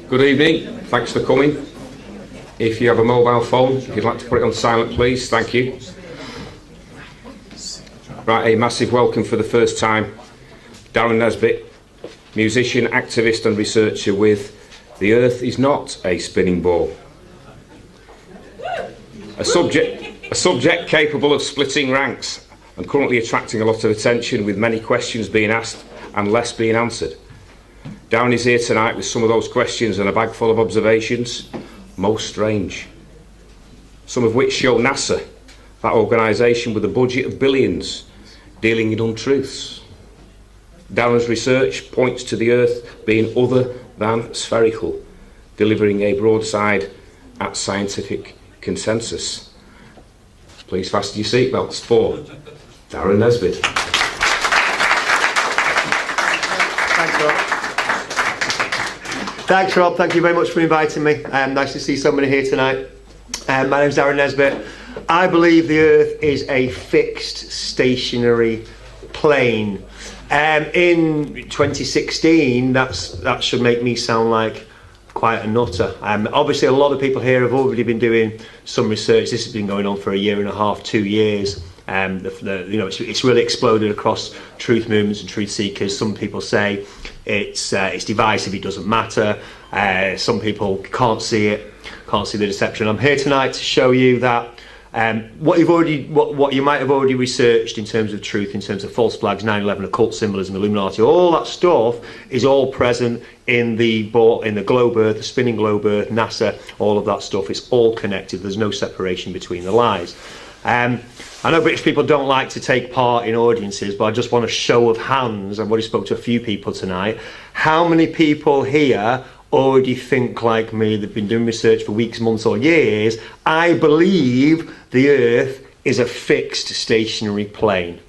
Good evening, thanks for coming. If you have a mobile phone, if you'd like to put it on silent, please, thank you. Right, a massive welcome for the first time, Darren Nesbit, musician, activist and researcher with The Earth is Not a Spinning Ball. A subject capable of splitting ranks and currently attracting a lot of attention, with many questions being asked and less being answered. Darren is here tonight with some of those questions and a bag full of observations, most strange. Some of which show NASA, that organisation with a budget of billions, dealing in untruths. Darren's research points to the Earth being other than spherical, delivering a broadside at scientific consensus. Please fasten your seatbelts for Darren Nesbit. Thanks, Rob. Thanks, Rob. Thank you very much for inviting me. Nice to see so many here tonight. My name's Darren Nesbit. I believe the Earth is a fixed, stationary plane. In 2016, that should make me sound like quite a nutter. Obviously, a lot of people here have already been doing some research. This has been going on for a year and a half, 2 years. It's really exploded across truth movements and truth seekers. Some people say it's divisive, it doesn't matter. Some people can't see the deception. I'm here tonight to show you that what you might have already researched in terms of truth, in terms of false flags, 9/11, occult symbolism, Illuminati, all that stuff is all present in the globe Earth, the spinning globe Earth, NASA, all of that stuff. It's all connected. There's no separation between the lies. I know British people don't like to take part in audiences, but I just want a show of hands. I've already spoke to a few people tonight. How many people here already think like me? They've been doing research for weeks, months or years. I believe the Earth is a fixed stationary plane.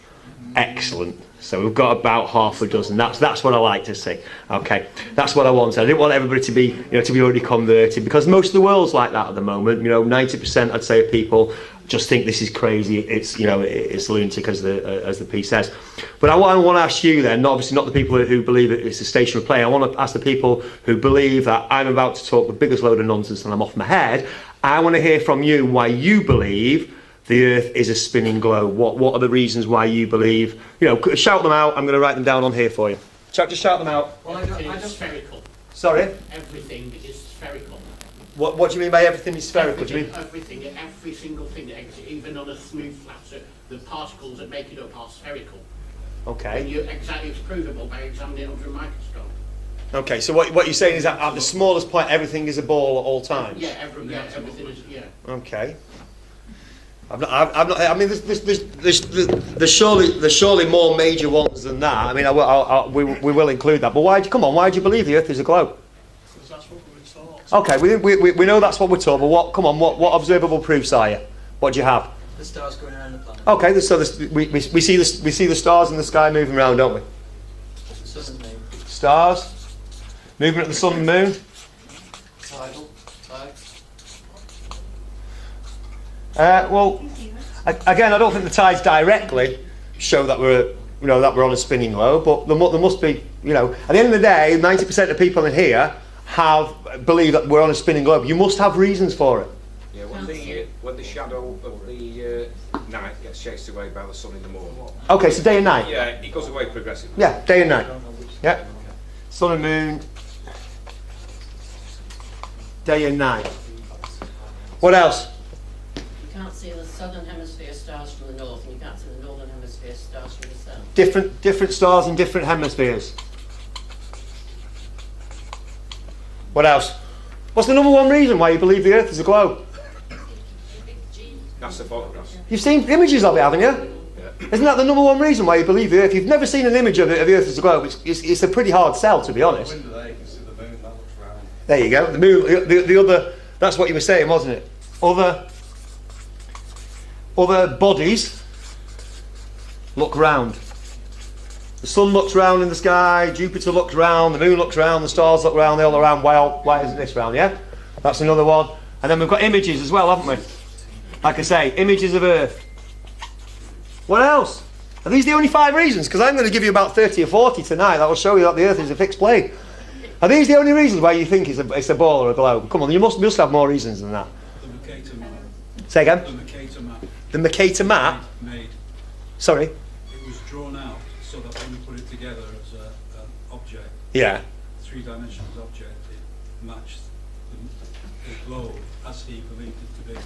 Excellent. So we've got about half a dozen. That's what I like to see. Okay, that's what I want. I didn't want everybody to be already converted, because most of the world's like that at the moment. 90% I'd say of people just think this is crazy. It's lunatic, as the piece says. But I want to ask you then, obviously not the people who believe it's a stationary plane. I want to ask the people who believe that I'm about to talk the biggest load of nonsense and I'm off my head. I want to hear from you why you believe the Earth is a spinning globe. What are the reasons why you believe? Shout them out. I'm going to write them down on here for you. Just shout them out. Well, everything is spherical. Sorry? Everything is spherical. What do you mean by everything is spherical? Do you mean? Everything, every single thing, even on a smooth flat, so the particles that make it up are spherical. Okay. And it's provable by examining it under a microscope. Okay, so what you're saying is that at the smallest point, everything is a ball at all times? Yeah, everything is, yeah. Okay. I've not. I mean, there's surely more major ones than that. I mean, we will include that. But why do you believe the Earth is a globe? Because that's what we're taught. Okay, we know that's what we're told. But what observable proofs are you? What do you have? The stars going around the planet. Okay, we see the stars in the sky moving around, don't we? The sun and moon. Stars moving at the sun and moon. Tide. Well, again, I don't think the tides directly show that we're on a spinning globe, but there must be, at the end of the day, 90% of people in here believe that we're on a spinning globe. You must have reasons for it. Yeah, when the shadow of the night gets chased away by the sun in the morning. Okay, so day and night. Yeah, it goes away progressively. Yeah, day and night. Yeah, sun and moon, day and night. What else? You can't see the southern hemisphere stars from the north, and you can't see the northern hemisphere stars from the south. Different stars in different hemispheres. What else? What's the number one reason why you believe the Earth is a globe? That's the photographs. You've seen images of it, haven't you? Yeah. Isn't that the number one reason why you believe the Earth? You've never seen an image of the Earth as a globe. It's a pretty hard sell, to be honest. Window there, you can see the moon. That looks round. There you go. The moon. The other. That's what you were saying, wasn't it? Other bodies look round. The sun looks round in the sky, Jupiter looks round, the moon looks round, the stars look round, they all look round. Why isn't this round, yeah? That's another one. And then we've got images as well, haven't we? Like I say, images of Earth. What else? Are these the only 5 reasons? Because I'm going to give you about 30 or 40 tonight that will show you that the Earth is a fixed plane. Are these the only reasons why you think it's a ball or a globe? Come on, you must have more reasons than that. The Mercator map. Say again? The Mercator map The Mercator map? made. Sorry? It was drawn out so that when you put it together as an object, Yeah. three-dimensional object, it matched the globe as he believed it to be.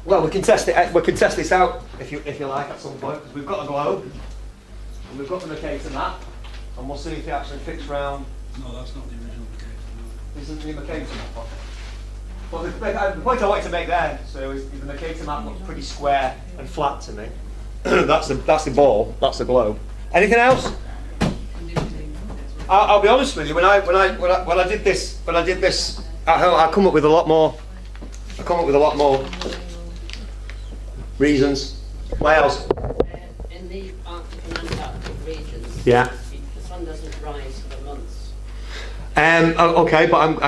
Well, we can test it. We can test this out if you like at some point, because we've got a globe and we've got the Mercator map, and we'll see if it actually fits round. No, that's not the original Mercator map. Isn't the Mercator map? Well, the point I wanted to make there, so is the Mercator map looks pretty square and flat to me. That's the ball. That's the globe. Anything else? I'll be honest with you. When I did this at home, I come up with a lot more. I come up with a lot more reasons. What else? In the Arctic and Antarctic regions, Yeah. the sun doesn't rise for months. Okay, but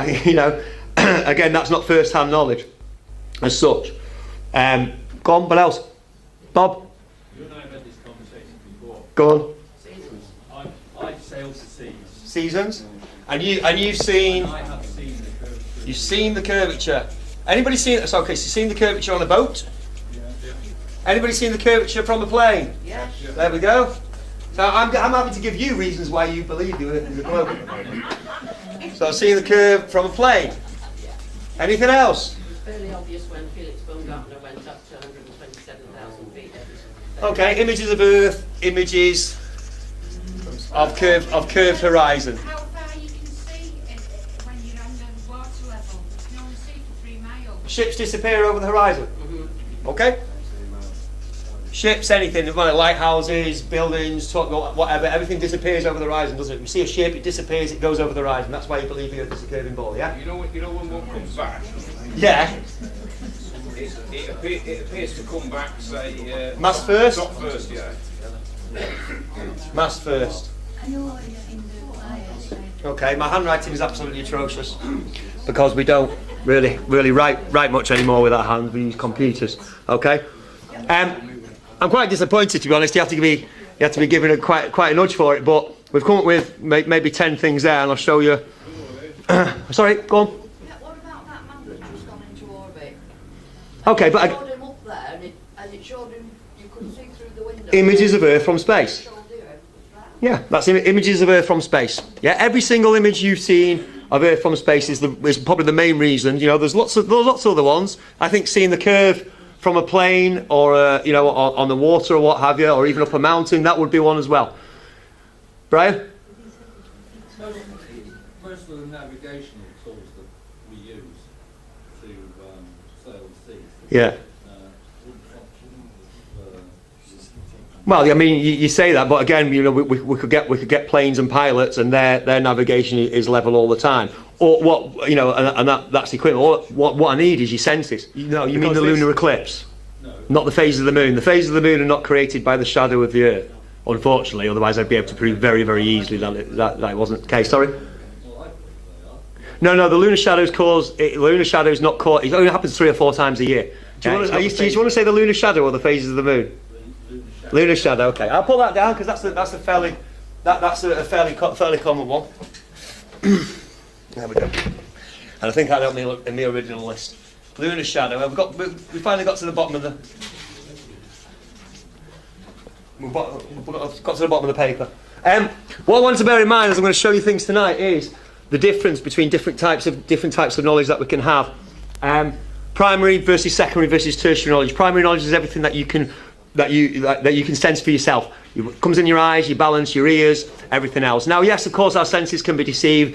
again, that's not first-hand knowledge as such. Go on. What else? Bob, You and I have had this conversation before. go on. Seasons. I've sailed to seas. Seasons, and you've seen. And I have seen the curvature. You've seen the curvature. Anybody seen it? So, okay, so you've seen the curvature on a boat? Anybody seen the curvature from a plane? Yeah. There we go. So I'm happy to give you reasons why you believe the Earth is a globe. So I've seen the curve from a plane. Anything else? It was fairly obvious when Felix Baumgartner went up to 127,000 feet. Okay, images of Earth, images of curved horizon. How far you can see when you're under water level? You can only see for 3 miles. Ships disappear over the horizon. Okay. Ships, anything, lighthouses, buildings, whatever, everything disappears over the horizon, doesn't it? You see a ship, it disappears, it goes over the horizon. That's why you believe the Earth is a curving ball, yeah? You know when one comes back, Yeah. it appears to come back, say... Mass first? Top first, yeah. Mass first. Okay, my handwriting is absolutely atrocious because we don't really write much anymore with our hands. We use computers. Okay. I'm quite disappointed, to be honest. You have to be given quite a nudge for it, but we've come up with maybe 10 things there, and I'll show you. Sorry, go on. Yeah, what about that man that's just gone into orbit? Okay, but It showed him up there, and it showed him you could see through the window. images of Earth from space. It showed the Earth was there. Yeah, that's images of Earth from space. Yeah, every single image you've seen of Earth from space is probably the main reason. You know, there's lots of other ones. I think seeing the curve from a plane or on the water or what have you, or even up a mountain, that would be one as well. Brian? Most of the navigational tools that we use to sail the seas Yeah. wouldn't function. Well, I mean, you say that, but again, we could get planes and pilots, and their navigation is level all the time. Or what, and that's the equivalent. What I need is your senses. You mean the lunar eclipse? No. Not the phases of the moon. The phases of the moon are not created by the shadow of the Earth, unfortunately. Otherwise, I'd be able to prove very, very easily that it wasn't the case. Sorry. Well, I believe they are. No. The lunar shadow's not caught. It only happens 3 or 4 times a year. Do you want to say the lunar shadow or the phases of the moon? Lunar shadow. Okay, I'll put that down because that's a fairly common one. There we go. And I think I had it in the original list. Lunar shadow. We finally got to the bottom of the. We've got to the bottom of the paper. What I want to bear in mind as I'm going to show you things tonight is the difference between different types of knowledge that we can have. Primary versus secondary versus tertiary knowledge. Primary knowledge is everything that you can sense for yourself. It comes in your eyes, your balance, your ears, everything else. Now, yes, of course, our senses can be deceived.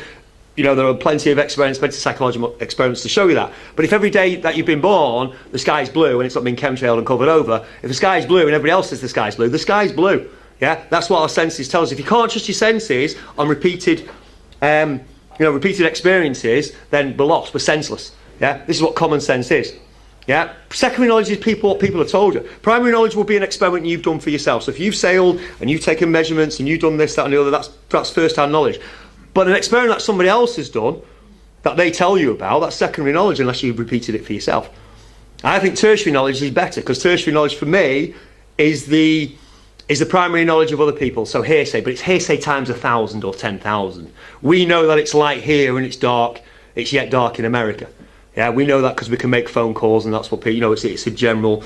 There are plenty of experiments, plenty of psychological experiments to show you that. But if every day that you've been born, the sky's blue and it's not been chemtrailed and covered over, if the sky's blue and everybody else says the sky's blue. Yeah, that's what our senses tell us. If you can't trust your senses on repeated experiences, then we're lost. We're senseless. Yeah, this is what common sense is. Yeah, secondary knowledge is what people have told you. Primary knowledge will be an experiment you've done for yourself. So if you've sailed and you've taken measurements and you've done this, that, and the other, that's first-hand knowledge. But an experiment that somebody else has done, that they tell you about, that's secondary knowledge unless you've repeated it for yourself. I think tertiary knowledge is better because tertiary knowledge for me is the is the primary knowledge of other people, so hearsay, but it's hearsay times 1,000 or 10,000. We know that it's light here and it's dark, it's yet dark in America. Yeah, we know that because we can make phone calls, and that's what people, you know, it's a general,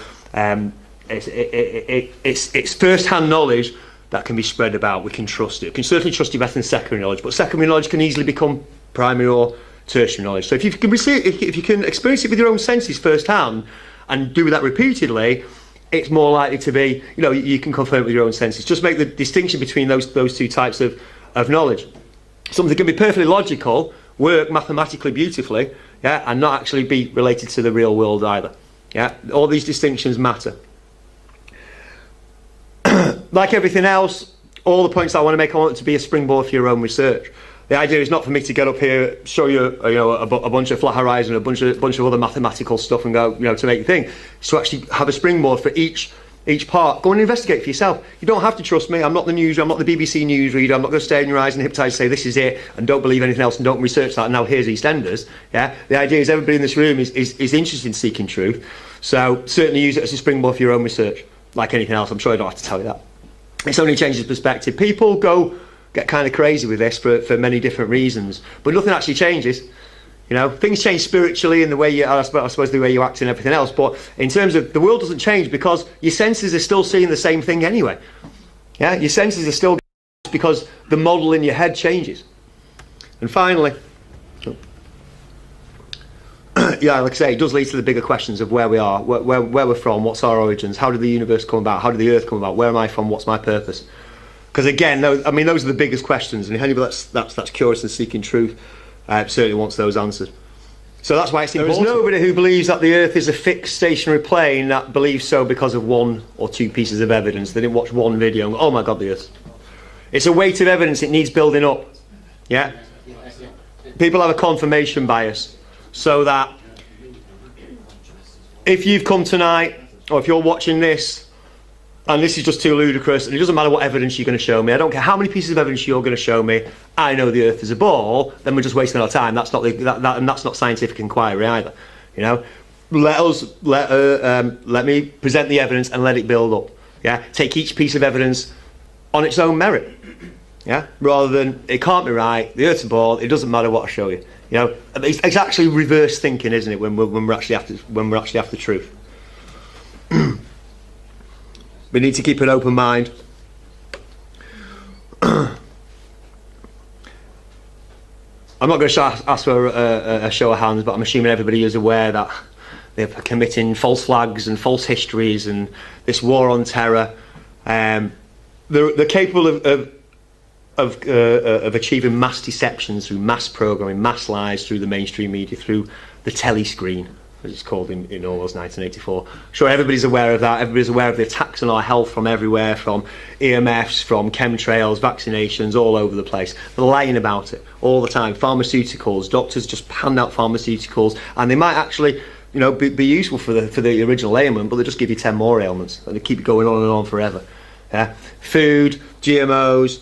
it's first-hand knowledge that can be spread about. We can trust it. We can certainly trust it better than secondary knowledge, but secondary knowledge can easily become primary or tertiary knowledge. So if you can if you can experience it with your own senses firsthand and do that repeatedly, it's more likely to be, you know, you can confirm it with your own senses. Just make the distinction between those two types of knowledge. Something can be perfectly logical, work mathematically beautifully, yeah, and not actually be related to the real world either. Yeah, all these distinctions matter. Like everything else, all the points I want to make, I want it to be a springboard for your own research. The idea is not for me to get up here, show you, you know, a bunch of flat horizon, a bunch of other mathematical stuff, and go, you know, to make the thing. So actually have a springboard for each part. Go and investigate for yourself. You don't have to trust me. I'm not the news. I'm not the BBC newsreader. I'm not going to stare in your eyes and hypnotise and say this is it, and don't believe anything else, and don't research that. And now here's EastEnders. Yeah. The idea is everybody in this room is interested in seeking truth. So certainly use it as a springboard for your own research. Like anything else, I'm sure I don't have to tell you that. It's only changes perspective. People get kind of crazy with this for many different reasons, but nothing actually changes. You know, things change spiritually in the way I suppose the way you act and everything else, but in terms of the world doesn't change because your senses are still seeing the same thing anyway. Yeah, your senses are still because the model in your head changes. And finally, yeah, like I say, it does lead to the bigger questions of where we are, where we're from, what's our origins, how did the universe come about, how did the earth come about, where am I from, what's my purpose? Because again, I mean, those are the biggest questions, and anybody that's curious and seeking truth certainly wants those answered. So that's why it's important. There is nobody who believes that the earth is a fixed stationary plane that believes so because of one or two pieces of evidence. They didn't watch one video and go, oh my God, the earth. It's a weight of evidence, it needs building up. Yeah? People have a confirmation bias, so that if you've come tonight, or if you're watching this, and this is just too ludicrous, and it doesn't matter what evidence you're going to show me, I don't care how many pieces of evidence you're going to show me, I know the earth is a ball, then we're just wasting our time. That's not and that's not scientific inquiry either. You know, let me present the evidence and let it build up. Yeah, take each piece of evidence on its own merit. Yeah, rather than it can't be right, the earth's a ball, it doesn't matter what I show you. You know, it's actually reverse thinking, isn't it? When we're actually after truth. We need to keep an open mind. I'm not going to ask for a show of hands, but I'm assuming everybody is aware that they're committing false flags and false histories and this war on terror. They're capable of achieving mass deceptions through mass programming, mass lies through the mainstream media, through the telescreen, as it's called in Orwell's 1984. Sure, everybody's aware of that. Everybody's aware of the attacks on our health from everywhere, from EMFs, from chemtrails, vaccinations, all over the place. They're lying about it all the time. Pharmaceuticals, doctors just hand out pharmaceuticals, and they might actually, you know, be useful for the original ailment, but they just give you 10 more ailments, and they keep going on and on forever. Yeah, food, GMOs,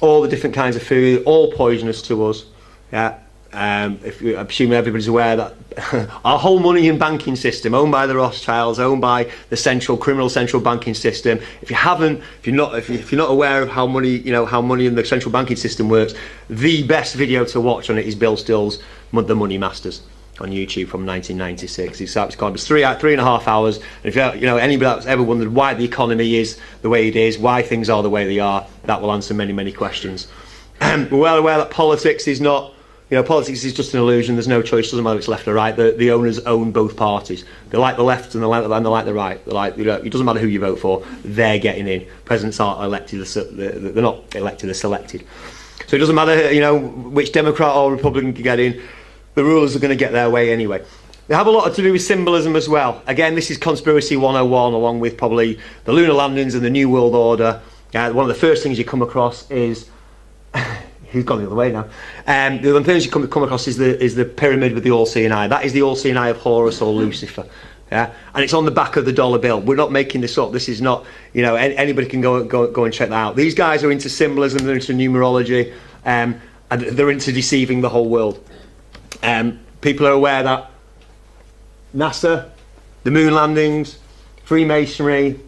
all the different kinds of food, all poisonous to us. Yeah. I'm assuming everybody's aware that our whole money and banking system, owned by the Rothschilds, owned by the criminal central banking system. If you're not aware of how money in the central banking system works, the best video to watch on it is Bill Still's The Money Masters on YouTube from 1996. It's 3.5 hours. And if anybody that's ever wondered why the economy is the way it is, why things are the way they are, that will answer many, many questions. We're well aware that politics is not. Politics is just an illusion. There's no choice. Doesn't matter if it's left or right. The owners own both parties. They like the left and they like the right. It doesn't matter who you vote for. They're getting in. Presidents aren't elected. They're not elected. They're selected. So it doesn't matter, which Democrat or Republican can get in. The rulers are going to get their way anyway. They have a lot to do with symbolism as well. Again, this is conspiracy 101, along with probably the lunar landings and the New World Order. One of the first things you come across is. He's gone the other way now. The other things you come across is the pyramid with the all-seeing eye. That is the all-seeing eye of Horus or Lucifer. Yeah, and it's on the back of the dollar bill. We're not making this up. This is not, anybody can go and check that out. These guys are into symbolism. They're into numerology, and they're into deceiving the whole world. People are aware that NASA, the moon landings, Freemasonry,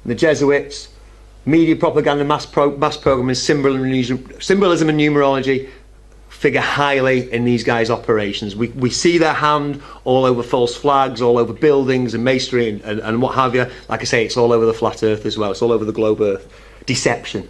the Jesuits, media propaganda, mass programming, symbolism and numerology figure highly in these guys' operations. We see their hand all over false flags, all over buildings and masonry and what have you. Like I say, it's all over the flat earth as well. It's all over the globe earth. Deception.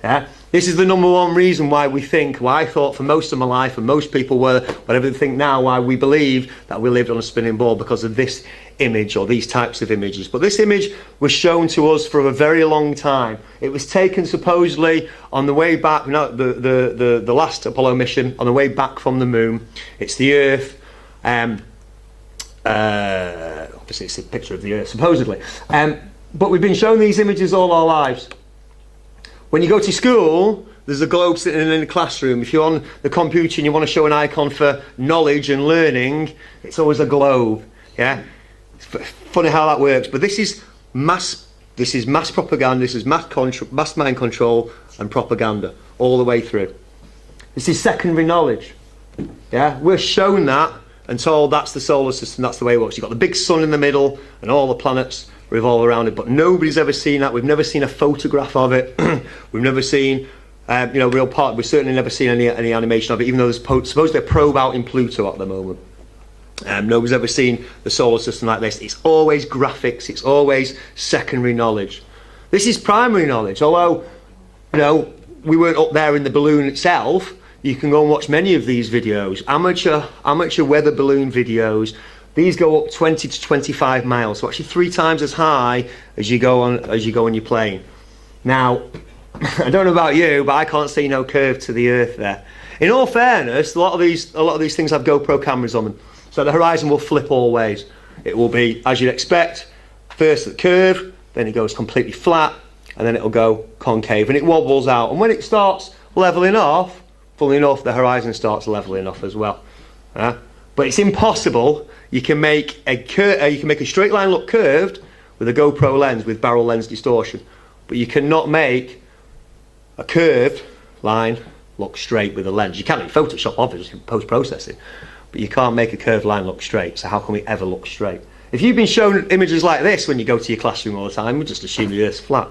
Yeah? This is the number one reason why we think, why I thought for most of my life, and most people were, whatever they think now, why we believe that we lived on a spinning ball, because of this image or these types of images. But this image was shown to us for a very long time. It was taken supposedly on the way back, the last Apollo mission, on the way back from the moon. It's the Earth. Obviously it's a picture of the Earth, supposedly. But we've been shown these images all our lives. When you go to school, there's a globe sitting in the classroom. If you're on the computer and you want to show an icon for knowledge and learning, it's always a globe. Yeah, it's funny how that works. But this is mass propaganda. This is mass mind control and propaganda all the way through. This is secondary knowledge. Yeah, we're shown that and told that's the solar system. That's the way it works. You've got the big sun in the middle and all the planets revolve around it, but nobody's ever seen that. We've never seen a photograph of it. We've never seen, real part. We've certainly never seen any animation of it, even though there's supposedly a probe out in Pluto at the moment. Nobody's ever seen the solar system like this. It's always graphics. It's always secondary knowledge. This is primary knowledge. Although, we weren't up there in the balloon itself. You can go and watch many of these videos. Amateur weather balloon videos. These go up 20 to 25 miles, so actually 3 times as high as you go on your plane. Now, I don't know about you, but I can't see no curve to the Earth there. In all fairness, a lot of these things have GoPro cameras on them, so the horizon will flip all ways. It will be, as you'd expect, first at curve, then it goes completely flat, and then it'll go concave, and it wobbles out. And when it starts leveling off, funnily enough, the horizon starts leveling off as well. But it's impossible. You can make a straight line look curved with a GoPro lens with barrel lens distortion, but you cannot make a curved line look straight with a lens. You can in Photoshop, obviously, post-processing, but you can't make a curved line look straight. So how can we ever look straight? If you've been shown images like this when you go to your classroom all the time, we just assume the Earth's flat.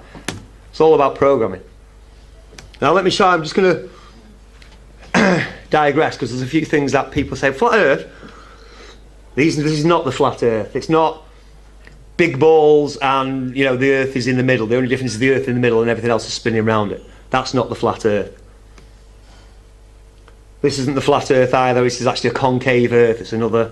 It's all about programming. Now let me show. I'm just going to digress, because there's a few things that people say. Flat Earth. This is not the flat Earth. It's not big balls and the Earth is in the middle. The only difference is the Earth in the middle and everything else is spinning around it. That's not the flat Earth. This isn't the flat Earth either. This is actually a concave Earth. It's another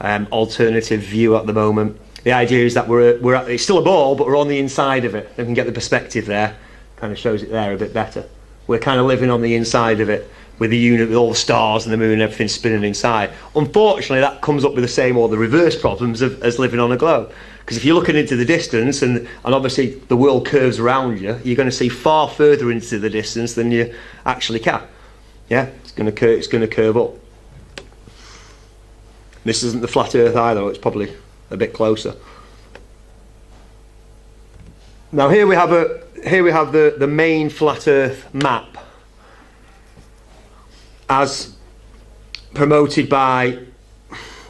alternative view at the moment. The idea is that it's still a ball, but we're on the inside of it. You can get the perspective there. Kind of shows it there a bit better. We're kind of living on the inside of it, with the unit, with all the stars and the moon and everything spinning inside. Unfortunately, that comes up with the same or the reverse problems as living on a globe. Because if you're looking into the distance, and obviously the world curves around you, you're going to see far further into the distance than you actually can. Yeah, it's going to curve up. This isn't the flat Earth either. It's probably a bit closer. Now here we have the main flat Earth map, as promoted by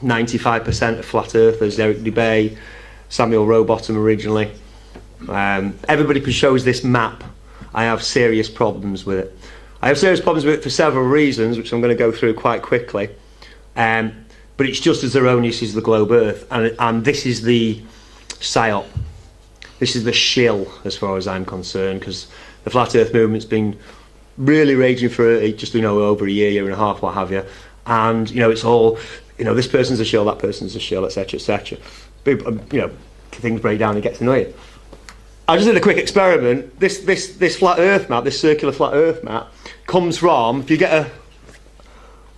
95% of flat earthers, Eric Dubay, Samuel Rowbottom originally. Everybody shows this map. I have serious problems with it. I have serious problems with it for several reasons, which I'm going to go through quite quickly. But it's just as erroneous as the globe Earth, and this is the psyop. This is the shill, as far as I'm concerned, because the flat Earth movement's been really raging for just over a year and a half, what have you, and it's all this person's a shill, that person's a shill, etc., etc. Things break down and get annoying. I just did a quick experiment. This flat Earth map, this circular flat Earth map, comes from, if you get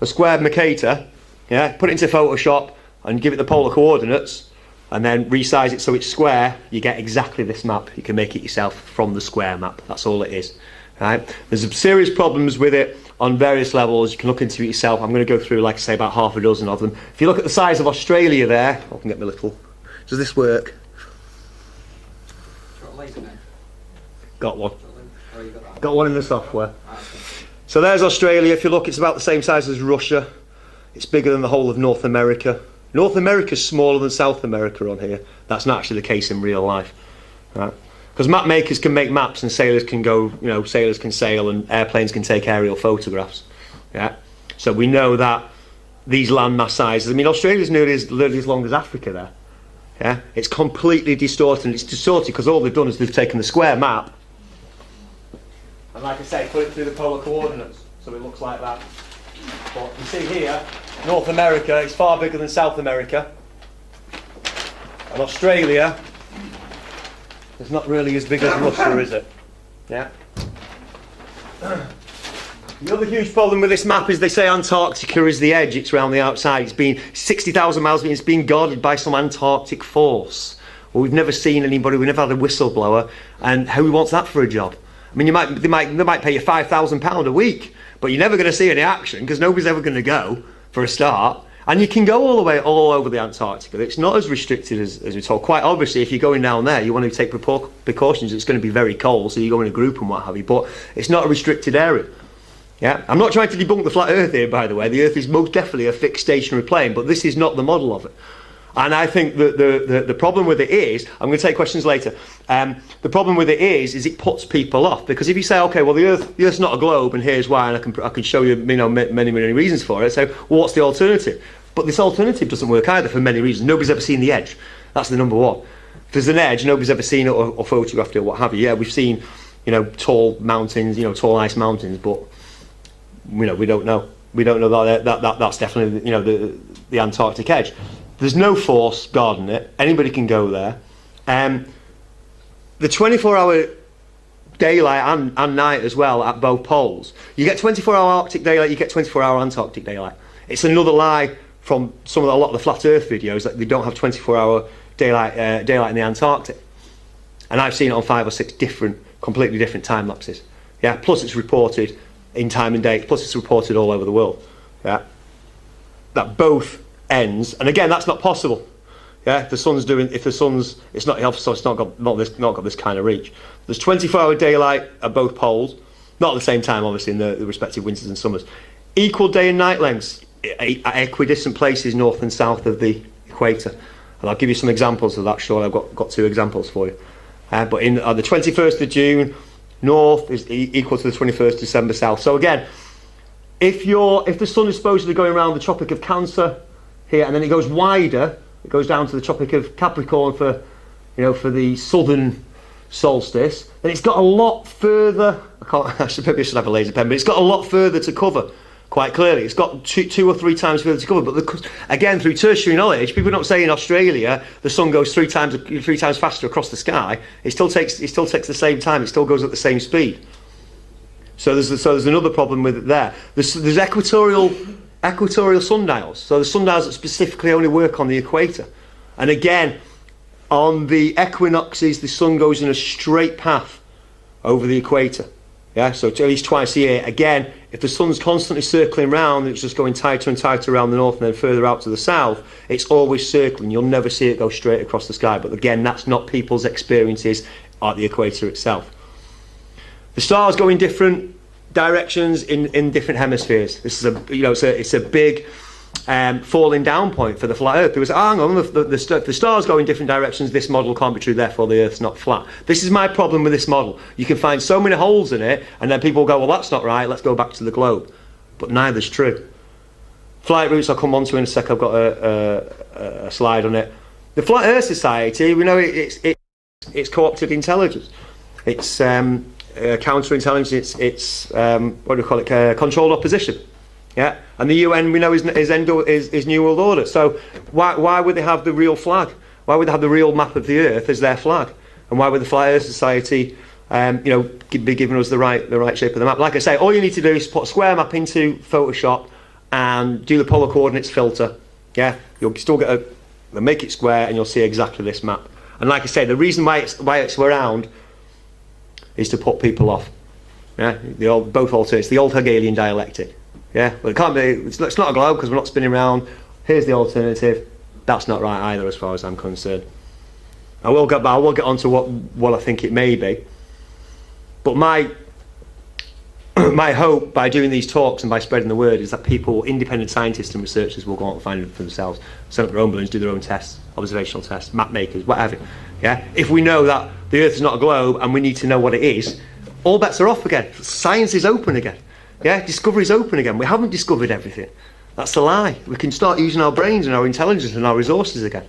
a squared Mercator, put it into Photoshop and give it the polar coordinates, and then resize it so it's square, you get exactly this map. You can make it yourself from the square map. That's all it is. Right? There's some serious problems with it on various levels. You can look into it yourself. I'm going to go through, like I say, about half a dozen of them. If you look at the size of Australia there, I can get my little... Does this work? Got a laser now? Got one. Oh, you got that. Got one in the software. So there's Australia. If you look, it's about the same size as Russia. It's bigger than the whole of North America. North America's smaller than South America on here. That's not actually the case in real life. Right? Because map makers can make maps and sailors can go, sailors can sail and airplanes can take aerial photographs. Yeah. So we know that these landmass sizes, I mean, Australia's nearly as long as Africa there. Yeah. It's completely distorted, and it's distorted because all they've done is they've taken the square map and, like I say, put it through the polar coordinates. So it looks like that. But you see here, North America is far bigger than South America. And Australia is not really as big as Russia, is it? Yeah. The other huge problem with this map is they say Antarctica is the edge, it's around the outside. It's been 60,000 miles, it's being guarded by some Antarctic force. Well, we've never seen anybody, we've never had a whistleblower, and who wants that for a job? I mean, they might pay you £5,000 a week, but you're never going to see any action because nobody's ever going to go, for a start. And you can go all over the Antarctica. It's not as restricted as we're told. Quite obviously, if you're going down there, you want to take precautions. It's going to be very cold, so you go in a group and what have you. But it's not a restricted area. Yeah, I'm not trying to debunk the flat Earth here, by the way. The Earth is most definitely a fixed stationary plane, but this is not the model of it. And I think that the problem with it is, I'm going to take questions later. The problem with it is it puts people off, because if you say, okay, well the Earth's not a globe, and here's why, and I can show you, many reasons for it. So, well, what's the alternative? But this alternative doesn't work either for many reasons. Nobody's ever seen the edge. That's the number one. If there's an edge, nobody's ever seen it or photographed it or what have you. Yeah, we've seen, tall mountains, tall ice mountains, but we don't know. We don't know that's definitely the Antarctic edge. There's no force guarding it. Anybody can go there. The 24-hour daylight and night as well at both poles. You get 24-hour Arctic daylight, you get 24-hour Antarctic daylight. It's another lie from a lot of the flat Earth videos that they don't have 24-hour daylight in the Antarctic. And I've seen it on 5 or 6 completely different time lapses. Yeah. Plus it's reported in time and date. Plus it's reported all over the world. Yeah. That both ends, and again, that's not possible. Yeah, if the sun's it's not got this kind of reach. There's 24-hour daylight at both poles, not at the same time, obviously, in the respective winters and summers. Equal day and night lengths at equidistant places north and south of the equator, and I'll give you some examples of that shortly. I've got 2 examples for you. But in the 21st of June, north is equal to the 21st of December south. So again, if the sun is supposedly going around the Tropic of Cancer here, and then it goes wider, it goes down to the Tropic of Capricorn for the southern solstice, then it's got a lot further. Maybe I should have a laser pen, but it's got a lot further to cover. Quite clearly, it's got 2 or 3 times further to cover. But again, through tertiary knowledge, people don't say in Australia the sun goes 3 times faster across the sky. It still takes the same time. It still goes at the same speed. So there's another problem with it there. There's equatorial sundials. So the sundials that specifically only work on the equator. And again, on the equinoxes, the sun goes in a straight path over the equator. Yeah, so at least twice a year. Again, if the sun's constantly circling round, it's just going tighter and tighter around the north and then further out to the south, it's always circling. You'll never see it go straight across the sky. But again, that's not people's experiences at the equator itself. The stars go in different directions in different hemispheres. This is it's a big falling down point for the flat Earth. People say, hang on, the stars go in different directions, this model can't be true, therefore the Earth's not flat. This is my problem with this model. You can find so many holes in it, and then people go, well, that's not right, let's go back to the globe. But neither's true. Flight routes I'll come on to in a sec. I've got a slide on it. The Flat Earth Society, we know it's co-opted intelligence. It's counterintelligence, it's what do we call it, controlled opposition. Yeah, and the UN we know is New World Order. So why would they have the real flag? Why would they have the real map of the Earth as their flag? And why would the Flat Earth Society, be giving us the right shape of the map? Like I say, all you need to do is put a square map into Photoshop and do the polar coordinates filter. Yeah, you'll still get make it square, and you'll see exactly this map. And like I say, the reason why it's around is to put people off. Yeah, both alternatives, the old Hegelian dialectic. Yeah, well, it can't be. It's not a globe because we're not spinning around. Here's the alternative. That's not right either, as far as I'm concerned. I will get on to what I think it may be. But my my hope by doing these talks and by spreading the word is that people, independent scientists and researchers, will go out and find it for themselves, set up their own balloons, do their own tests, observational tests, map makers, whatever. Yeah, if we know that the Earth is not a globe and we need to know what it is, all bets are off again. Science is open again. Yeah, discovery is open again. We haven't discovered everything. That's a lie. We can start using our brains and our intelligence and our resources again.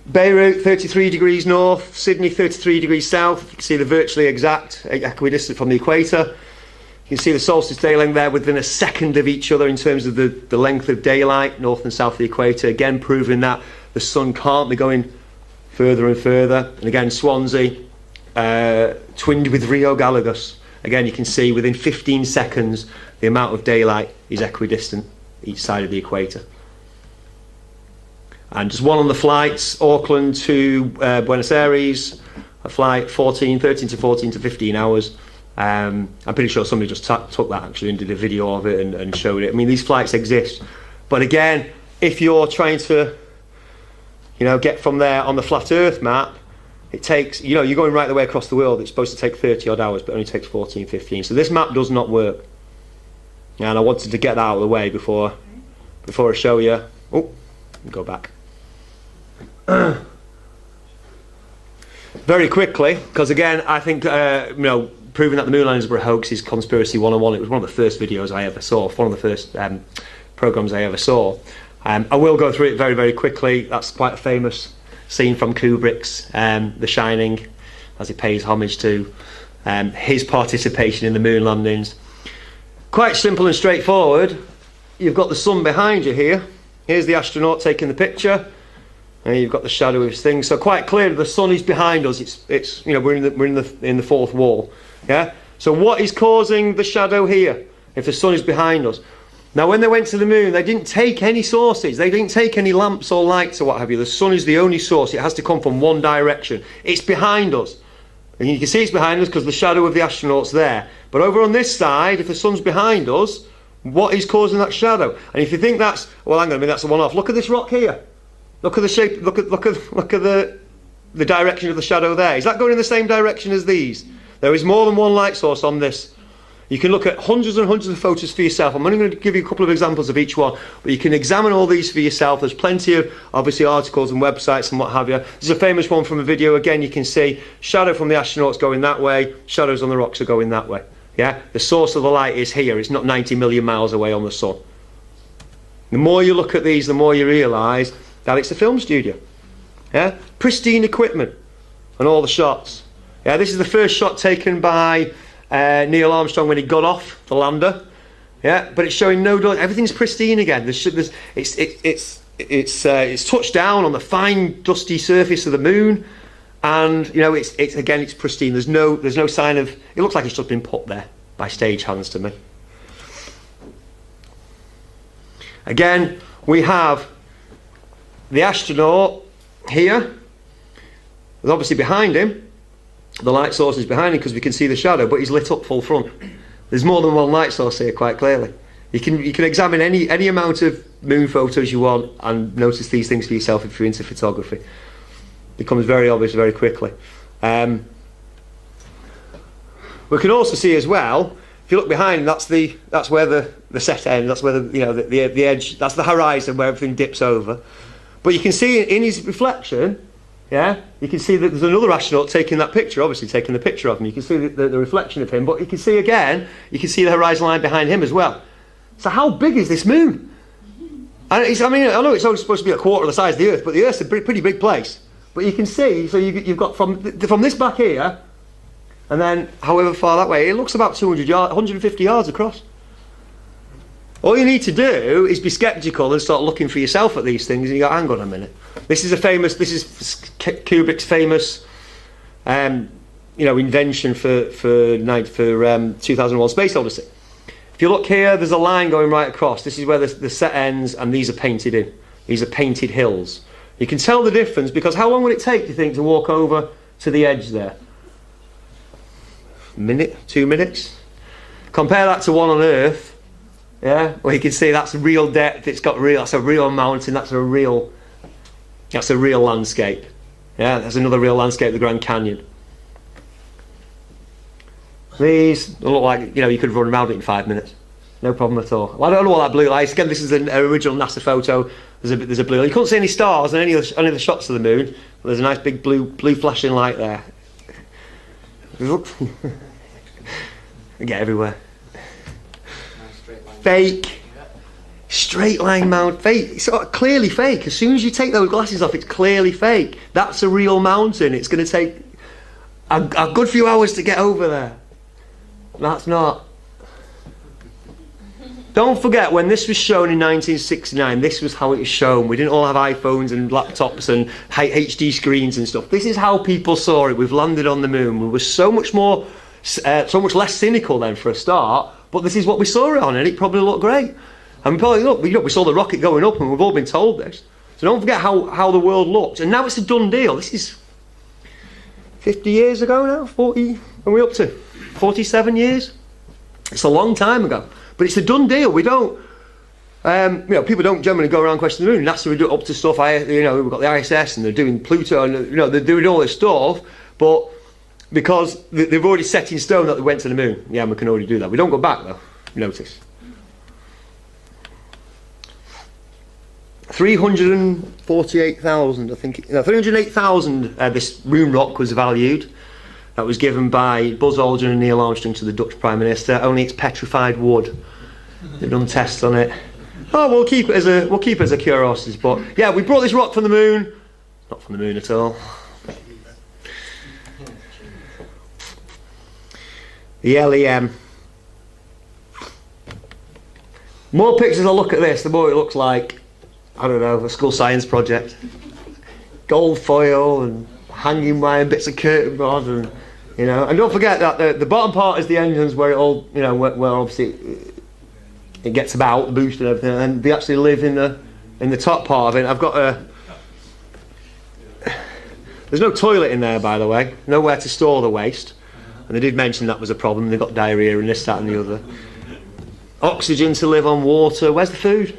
Beirut, 33 degrees north. Sydney, 33 degrees south. You can see they're virtually exact, equidistant from the equator. You can see the solstice day length there within a second of each other in terms of the length of daylight, north and south of the equator. Again, proving that the sun can't be going further and further. And again, Swansea, twinned with Rio Gallegos. Again, you can see within 15 seconds the amount of daylight is equidistant each side of the equator. And just one on the flights, Auckland to Buenos Aires, a flight 13 to 14 to 15 hours. I'm pretty sure somebody just took that actually and did a video of it and showed it. I mean, these flights exist. But again, if you're trying to, get from there on the flat Earth map, it takes, you're going right the way across the world. It's supposed to take 30 odd hours, but it only takes 14, 15. So this map does not work. And I wanted to get that out of the way before I show you. Oh, go back. Very quickly, because again, I think, proving that the moon landings were a hoax is Conspiracy 101. It was one of the first videos I ever saw, one of the first programs I ever saw. I will go through it very, very quickly. That's quite a famous scene from Kubrick's The Shining, as he pays homage to his participation in the moon landings. Quite simple and straightforward. You've got the sun behind you here. Here's the astronaut taking the picture. And you've got the shadow of his thing. So quite clear, the sun is behind us. It's we're in the fourth wall. Yeah. So what is causing the shadow here? If the sun is behind us. Now, when they went to the moon, they didn't take any sources. They didn't take any lamps or lights or what have you. The sun is the only source. It has to come from one direction. It's behind us. And you can see it's behind us because the shadow of the astronaut's there. But over on this side, if the sun's behind us, what is causing that shadow? And if you think that's, well, hang on a minute, that's a one-off. Look at this rock here. Look at the shape. Look at the direction of the shadow there. Is that going in the same direction as these? There is more than one light source on this. You can look at hundreds and hundreds of photos for yourself. I'm only going to give you a couple of examples of each one, but you can examine all these for yourself. There's plenty of, obviously, articles and websites and what have you. There's a famous one from a video. Again, you can see shadow from the astronauts going that way, shadows on the rocks are going that way. Yeah, the source of the light is here. It's not 90 million miles away on the sun. The more you look at these, the more you realise that it's a film studio. Yeah, pristine equipment and all the shots. Yeah, this is the first shot taken by Neil Armstrong when he got off the lander. Yeah, but it's showing no dust. Everything's pristine again. It's touched down on the fine dusty surface of the moon, and it's pristine. There's no sign of. It looks like it's just been put there by stagehands to me. Again, we have the astronaut here. There's obviously behind him. The light source is behind him because we can see the shadow, but he's lit up full front. There's more than one light source here, quite clearly. You can examine any amount of moon photos you want and notice these things for yourself if you're into photography. It becomes very obvious very quickly. We can also see as well, if you look behind him, that's where the set ends. That's where the edge. That's the horizon where everything dips over. But you can see in his reflection. Yeah, you can see that there's another astronaut taking that picture, obviously taking the picture of him. You can see the reflection of him, but you can see the horizon line behind him as well. So how big is this moon? I know it's only supposed to be a quarter of the size of the Earth, but the Earth's a pretty big place. But you can see, so you've got from this back here, and then however far that way, it looks about 150 yards across. All you need to do is be sceptical and start looking for yourself at these things, and you go, hang on a minute. This is Kubrick's famous, invention for 2001: Space Odyssey. If you look here, there's a line going right across. This is where the set ends, and these are painted in. These are painted hills. You can tell the difference because how long would it take, do you think, to walk over to the edge there? A minute, 2 minutes. Compare that to one on Earth. Yeah, well, you can see that's real depth. That's a real mountain. That's a real landscape. Yeah, there's another real landscape, the Grand Canyon. These look like, you could run around it in 5 minutes. No problem at all. Well, I don't know what that blue light is. Again, this is an original NASA photo. There's a blue light. You couldn't see any stars on any of the shots of the moon. But there's a nice big blue flashing light there. They get everywhere. Fake. Straight line mount. Fake. It's clearly fake. As soon as you take those glasses off, it's clearly fake. That's a real mountain. It's going to take a good few hours to get over there. That's not. Don't forget, when this was shown in 1969, this was how it was shown. We didn't all have iPhones and laptops and HD screens and stuff. This is how people saw it. We've landed on the moon. We were so much less cynical then for a start, but this is what we saw it on, and it probably looked great. And we saw the rocket going up, and we've all been told this. So don't forget how the world looked. And now it's a done deal. This is 50 years ago now, 40, are we up to? 47 years? It's a long time ago. But it's a done deal. We don't, people don't generally go around questioning the moon. NASA are up to stuff. We've got the ISS and they're doing Pluto and they're doing all this stuff. But because they've already set in stone that they went to the moon, yeah, we can already do that. We don't go back though. Notice. 348,000, I think. 308,000. This moon rock was valued. That was given by Buzz Aldrin and Neil Armstrong to the Dutch Prime Minister. Only it's petrified wood. They've done tests on it. Oh, we'll keep it as a curiosity. But yeah, we brought this rock from the moon. Not from the moon at all. The LEM. More pictures I look at this, the more it looks like, I don't know, a school science project. Gold foil and hanging wire, bits of curtain rod, and and don't forget that the bottom part is the engines where it all, where obviously it gets about the boost and everything, and they actually live in the top part of it. I've got there's no toilet in there, by the way, nowhere to store the waste, and they did mention that was a problem. They got diarrhea and this, that, and the other. Oxygen to live on water. Where's the food?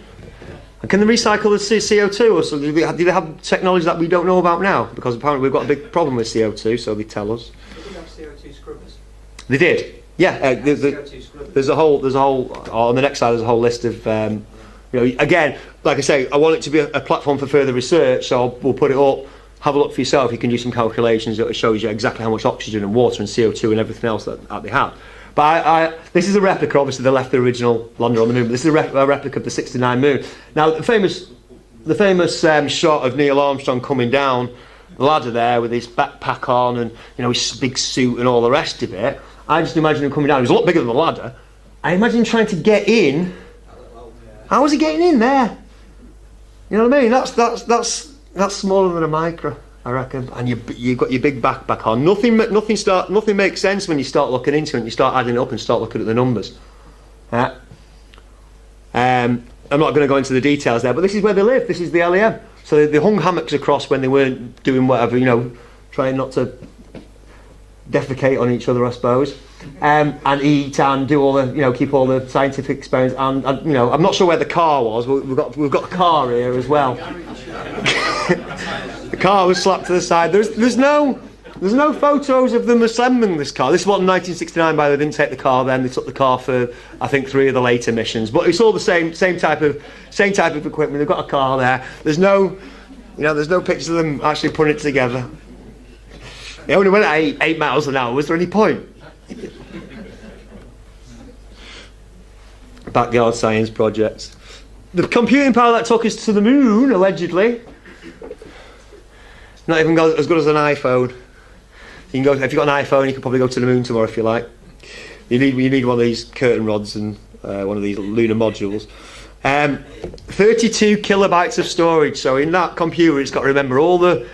And can they recycle the CO2? Or so do they have technology that we don't know about now? Because apparently we've got a big problem with CO2, so they tell us. Did they have CO2 scrubbers? They did. Yeah. There's a whole. On the next side, there's a whole list of. Again, like I say, I want it to be a platform for further research. So we'll put it up. Have a look for yourself. You can do some calculations. It shows you exactly how much oxygen and water and CO2 and everything else that they have. But this is a replica. Obviously, they left the original lander on the moon. But this is a replica of the '69 moon. Now, the famous shot of Neil Armstrong coming down the ladder there with his backpack on and his big suit and all the rest of it. I just imagine him coming down. He was a lot bigger than the ladder. I imagine him trying to get in. How was he getting in there? You know what I mean? That's smaller than a micro, I reckon. And you've got your big backpack on. Nothing makes sense when you start looking into it and you start adding it up and start looking at the numbers. I'm not going to go into the details there, but this is where they live. This is the LEM. So they hung hammocks across when they weren't doing whatever, trying not to defecate on each other, I suppose, and eat and do all the, keep all the scientific experiments. And I'm not sure where the car was. We've got a car here as well. The car was slapped to the side. There's no photos of them assembling this car. This is what in 1969, by the way, they didn't take the car then. They took the car for, I think, 3 of the later missions. But it's all the same type of equipment. They've got a car there. There's no pictures of them actually putting it together. They only went at 8 miles an hour. Was there any point? Backyard science projects. The computing power that took us to the moon, allegedly, not even as good as an iPhone. You can go, if you've got an iPhone, you can probably go to the moon tomorrow if you like. You need one of these curtain rods and one of these lunar modules. 32 kilobytes of storage. So in that computer, it's got to remember all the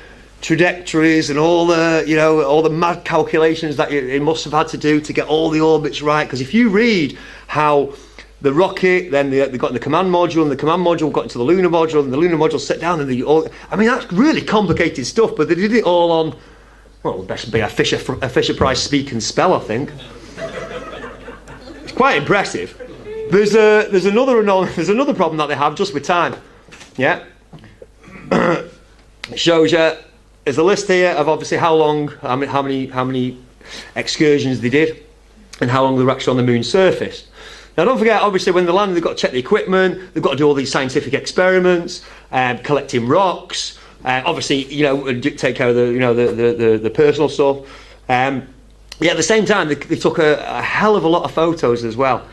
trajectories and all the mad calculations that it must have had to do to get all the orbits right. Because if you read how the rocket, then they got in the command module, and the command module got into the lunar module, and the lunar module set down, and that's really complicated stuff. But they did it all on, well, best be a Fisher Price speak and spell, I think. It's quite impressive. There's another problem that they have just with time. Yeah, it shows you. There's a list here of obviously how many excursions they did. and how long they were actually on the moon's surface. Now don't forget, obviously when they land they've got to check the equipment, they've got to do all these scientific experiments, collecting rocks, obviously, you know, take care of the, you know, the personal stuff. Yeah, at the same time, they took a hell of a lot of photos as well.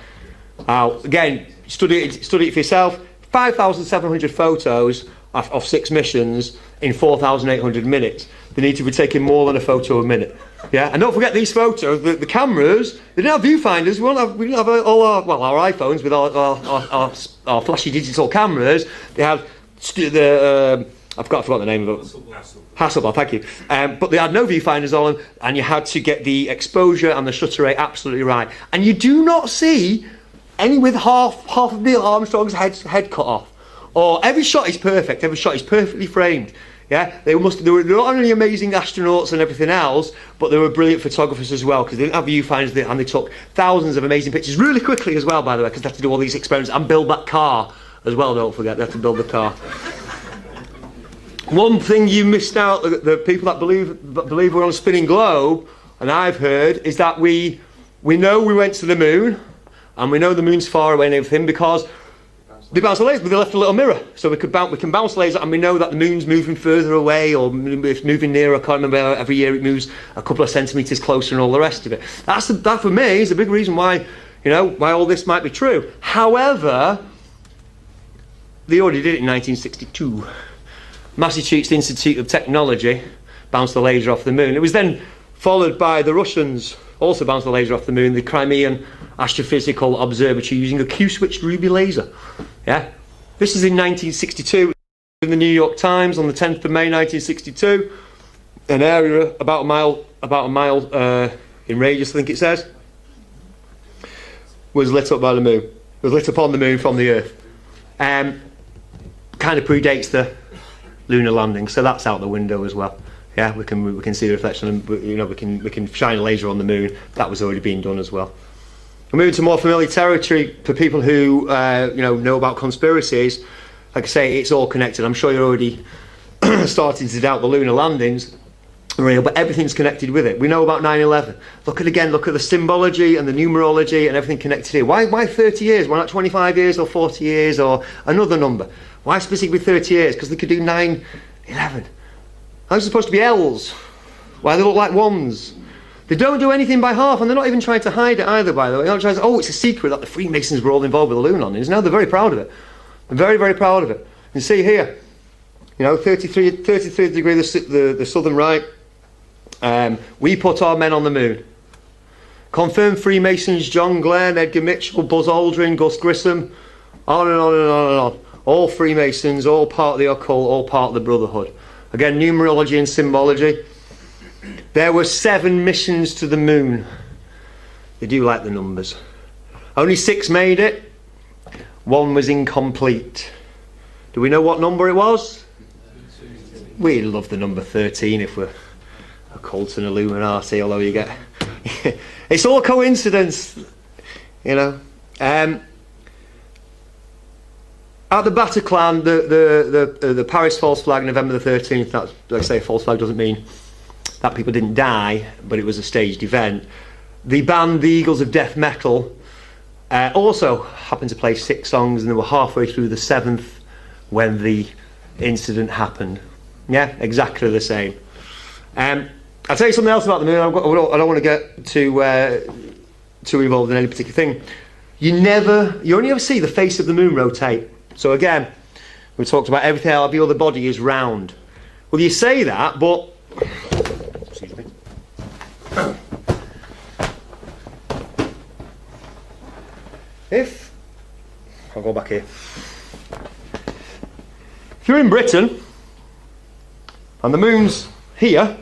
Again, study it for yourself. 5,700 photos of 6 missions in 4,800 minutes. They need to be taking more than a photo a minute. Yeah, and don't forget these photos. The cameras, they didn't have viewfinders. We didn't have all our iPhones with our flashy digital cameras. They had I forgot the name of it. Hasselblad, thank you. But they had no viewfinders on them, and you had to get the exposure and the shutter rate absolutely right. And you do not see any with half of Neil Armstrong's head cut off. Or every shot is perfect. Every shot is perfectly framed. Yeah, they were not only amazing astronauts and everything else, but they were brilliant photographers as well, because they didn't have viewfinders, and they took thousands of amazing pictures really quickly as well, by the way, because they had to do all these experiments and build that car as well. Don't forget, they had to build the car. One thing you missed out, the people that believe we're on a spinning globe, and I've heard, is that we know we went to the moon, and we know the moon's far away and everything, because they bounced the laser, but they left a little mirror, so we can bounce the laser, and we know that the moon's moving further away, or it's moving nearer. I can't remember, every year it moves a couple of centimetres closer and all the rest of it. That for me is a big reason why, you know, why all this might be true. However, they already did it in 1962. Massachusetts Institute of Technology bounced the laser off the moon. It was then followed by the Russians, also bounced the laser off the moon, the Crimean Astrophysical Observatory, using a Q-switched ruby laser. Yeah, this is in 1962, in the New York Times on the 10th of May 1962. An area about a mile in radius, I think it says, was lit up by the moon. Was lit upon the moon from the Earth. Kind of predates the lunar landing, so that's out the window as well. Yeah, we can see the reflection, and you know, we can shine a laser on the moon. That was already being done as well. We're moving to more familiar territory for people who you know about conspiracies. Like I say, it's all connected. I'm sure you're already starting to doubt the lunar landings, real, but everything's connected with it. We know about 9/11. Look at the symbology and the numerology and everything connected here. Why 30 years? Why not 25 years or 40 years or another number? Why specifically 30 years? Because they could do 9/11. How's it supposed to be L's? Why they look like ones? They don't do anything by half, and they're not even trying to hide it either, by the way. They're not trying to say, oh, it's a secret that the Freemasons were all involved with the lunar landings. No, they're very proud of it. They're very, very proud of it. You can see here, you know, 33 degree the southern right. We put our men on the moon. Confirmed Freemasons: John Glenn, Edgar Mitchell, Buzz Aldrin, Gus Grissom, on and on and on and on. All Freemasons, all part of the occult, all part of the Brotherhood. Again, numerology and symbology. There were 7 missions to the moon. They do like the numbers. Only 6 made it. 1 was incomplete. Do we know what number it was? We love the number 13 if we're occult and Illuminati, although you get... it's all coincidence, you know. At the Bataclan, the Paris false flag, November the 13th, that's, like I say, a false flag doesn't mean that people didn't die, but it was a staged event. The band, the Eagles of Death Metal, also happened to play 6 songs, and they were halfway through the 7th when the incident happened. Yeah, exactly the same. I'll tell you something else about the moon. I don't want to get too involved in any particular thing. You only ever see the face of the moon rotate. So again, we talked about everything else, the other body is round. Well, you say that, but... Excuse me. I'll go back here. If you're in Britain, and the moon's here,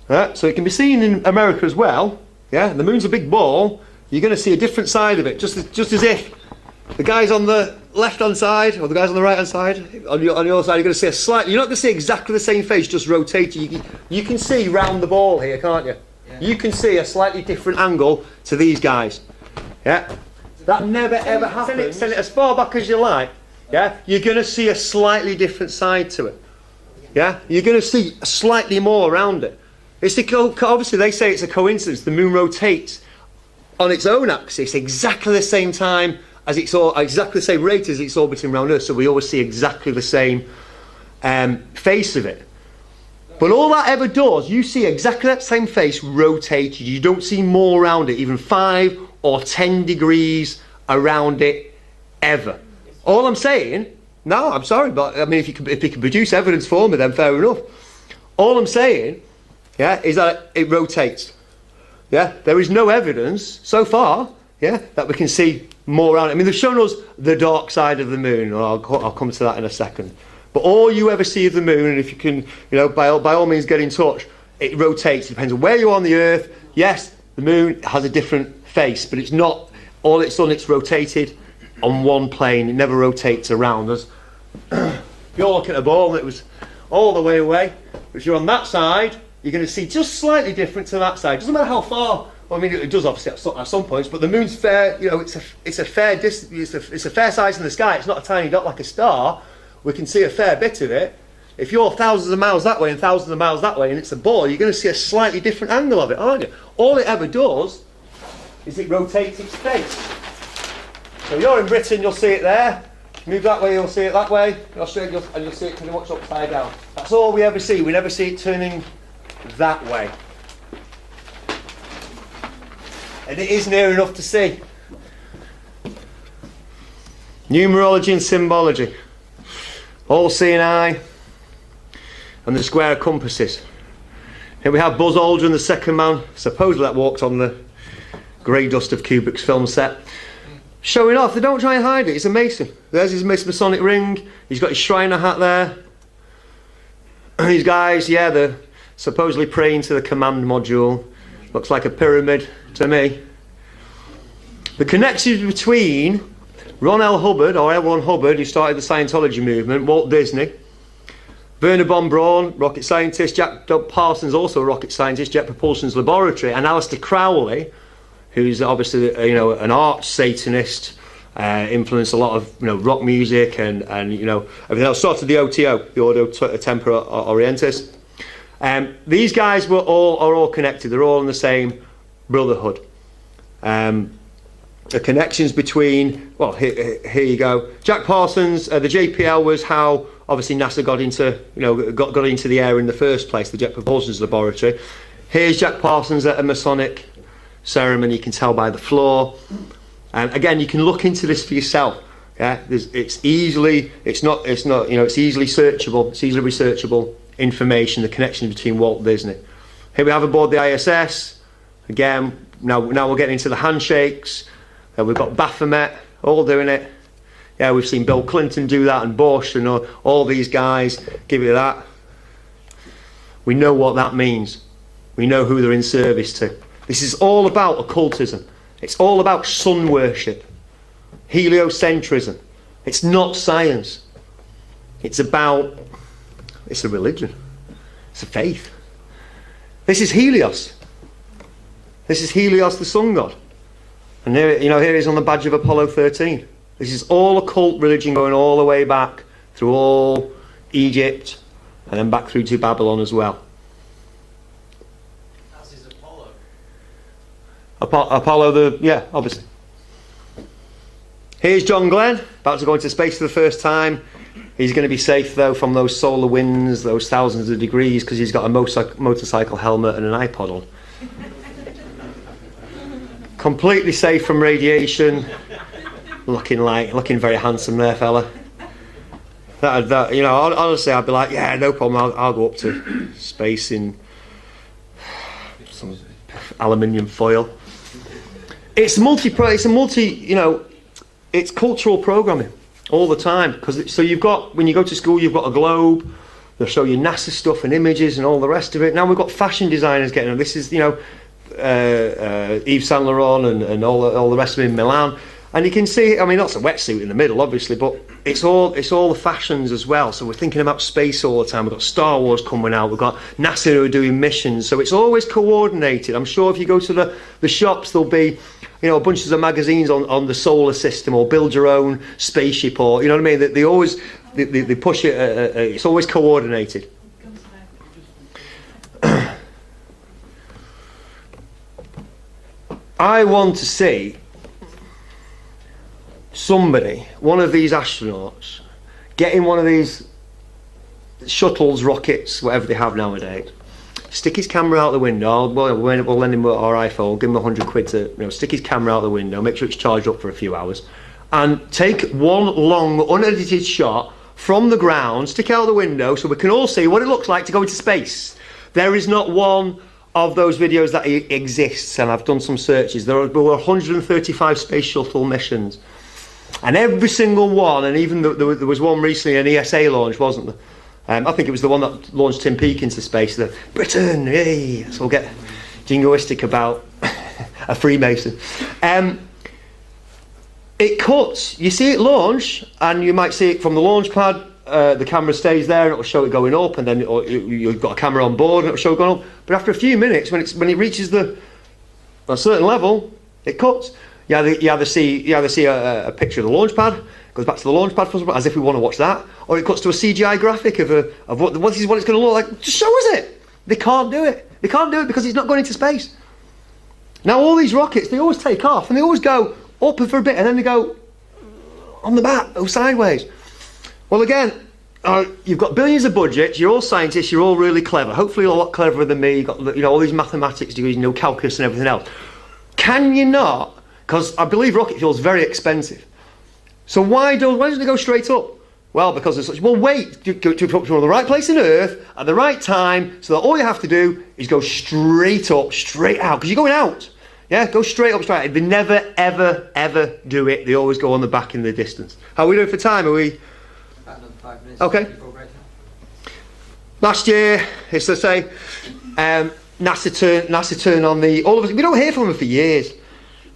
so it can be seen in America as well, yeah, and the moon's a big ball, you're going to see a different side of it, just as if the guys on the left-hand side or the guys on the right-hand side, on your side, you're going to see you're not going to see exactly the same face, just rotating. You can see round the ball here, can't you? Yeah. You can see a slightly different angle to these guys. Yeah, that never ever happens. Send it as far back as you like. Yeah, you're going to see a slightly different side to it. Yeah, you're going to see slightly more around it. It's obviously they say it's a coincidence. The moon rotates on its own axis exactly the same time as exactly the same rate as it's orbiting around Earth, so we always see exactly the same face of it. But all that ever does, you see exactly that same face rotated. You don't see more around it, even 5 or 10 degrees around it, ever. All I'm saying, no, I'm sorry, but I mean, if you can produce evidence for me, then fair enough. All I'm saying, yeah, is that it rotates. Yeah, there is no evidence so far, yeah, that we can see more around it. I mean, they've shown us the dark side of the moon, and I'll come to that in a second. But all you ever see of the moon, and if you can, you know, by all means get in touch, it rotates. It depends on where you are on the Earth. Yes, the moon has a different face, but it's not, all it's done, it's rotated on one plane. It never rotates around us. If you're looking at a ball and it was all the way away, if you're on that side, you're going to see just slightly different to that side. Doesn't matter how far. Well, I mean, it does obviously at some points, but the moon's fair, you know, it's a fair distance, it's a fair size in the sky. It's not a tiny dot like a star. We can see a fair bit of it. If you're thousands of miles that way and thousands of miles that way and it's a ball, you're going to see a slightly different angle of it, aren't you? All it ever does is it rotates its face. So you're in Britain, you'll see it there. Move that way, you'll see it that way. In Australia, and you'll see it pretty much upside down. That's all we ever see. We never see it turning that way. And it is near enough to see. Numerology and symbology. All seeing eye and the square compasses. Here we have Buzz Aldrin, the second man, supposedly that walked on the grey dust of Kubrick's film set, showing off. They don't try and hide it. He's a Mason. There's his Masonic ring. He's got his Shriner hat there. These guys, yeah, they're supposedly praying to the command module. Looks like a pyramid to me. The connection between Ron L. Hubbard, or L. Ron Hubbard, who started the Scientology movement, Walt Disney, Werner von Braun, rocket scientist, Jack Parsons, also a rocket scientist, Jet Propulsion's laboratory, and Aleister Crowley, who's obviously, you know, an arch Satanist, influenced a lot of, you know, rock music and you know, everything else. Started the OTO, the Ordo Tempora Orientis. These guys are all connected. They're all in the same brotherhood. The connections between, well, here you go. Jack Parsons, the JPL was how obviously NASA got into, you know, got into the air in the first place, the Jet Propulsion's laboratory. Here's Jack Parsons at a Masonic ceremony. You can tell by the floor. Again, you can look into this for yourself. Yeah, it's easily searchable. It's easily researchable information. The connection between Walt Disney. Here we have aboard the ISS. Again, now we're getting into the handshakes. We've got Baphomet all doing it. Yeah, we've seen Bill Clinton do that and Bush and all these guys give you that. We know what that means. We know who they're in service to. This is all about occultism. It's all about sun worship, heliocentrism. It's not science. It's a religion. It's a faith. This is Helios. This is Helios, the sun god. And here he is on the badge of Apollo 13. This is all occult religion going all the way back through all Egypt and then back through to Babylon as well. As is Apollo. Apollo, yeah, obviously. Here's John Glenn, about to go into space for the first time. He's going to be safe though from those solar winds, those thousands of degrees, because he's got a motorcycle helmet and an iPod on. Completely safe from radiation. Looking very handsome there, fella. That you know, honestly, I'd be like, yeah, no problem. I'll go up to space in some aluminium foil. It's it's cultural programming all the time. So you've got, when you go to school, you've got a globe. They'll show you NASA stuff and images and all the rest of it. Now we've got fashion designers getting them. This is, you know, Yves Saint Laurent and all the rest of it in Milan. And you can see, I mean, that's a wetsuit in the middle, obviously, but it's all the fashions as well. So we're thinking about space all the time. We've got Star Wars coming out. We've got NASA who are doing missions. So it's always coordinated. I'm sure if you go to the shops, there'll be, you know, bunches of magazines on the solar system, or build your own spaceship, or, you know what I mean? They always they push it. It's always coordinated. I want to see somebody, one of these astronauts, get in one of these shuttles, rockets, whatever they have nowadays, stick his camera out the window. We'll lend him our iPhone, give him £100 to stick his camera out the window, make sure it's charged up for a few hours, and take one long unedited shot from the ground, stick out the window so we can all see what it looks like to go into space. There is not one of those videos that exists, and I've done some searches. There were 135 space shuttle missions, and every single one, and even there was one recently, an ESA launch, wasn't there? I think it was the one that launched Tim Peake into space. The Britain, yay! So we'll get jingoistic about a Freemason. It cuts. You see it launch, and you might see it from the launch pad. The camera stays there, and it'll show it going up, and then you've got a camera on board, and it'll show it going up. But after a few minutes, when it reaches a certain level, it cuts. You either see a picture of the launch pad, goes back to the launch pad as if we want to watch that, or it cuts to a CGI graphic of what is what it's going to look like. Just show us it. They can't do it. They can't do it because it's not going into space. Now all these rockets, they always take off and they always go up for a bit and then they go on the back or sideways. Well, again, you've got billions of budgets. You're all scientists. You're all really clever. Hopefully, you're a lot cleverer than me. You've got all these mathematics degrees, calculus and everything else. Can you not? Because I believe rocket fuel is very expensive. So why doesn't it go straight up? Well, because there's such. Well, wait to put you on the right place on Earth at the right time, so that all you have to do is go straight up, straight out, because you're going out. Yeah, go straight up, straight out. They never, ever, ever do it. They always go on the back in the distance. How are we doing for time? Are we? About another 5 minutes. Okay. Before break time. Last year, it's to say, NASA turned on the. All of us, we don't hear from them for years,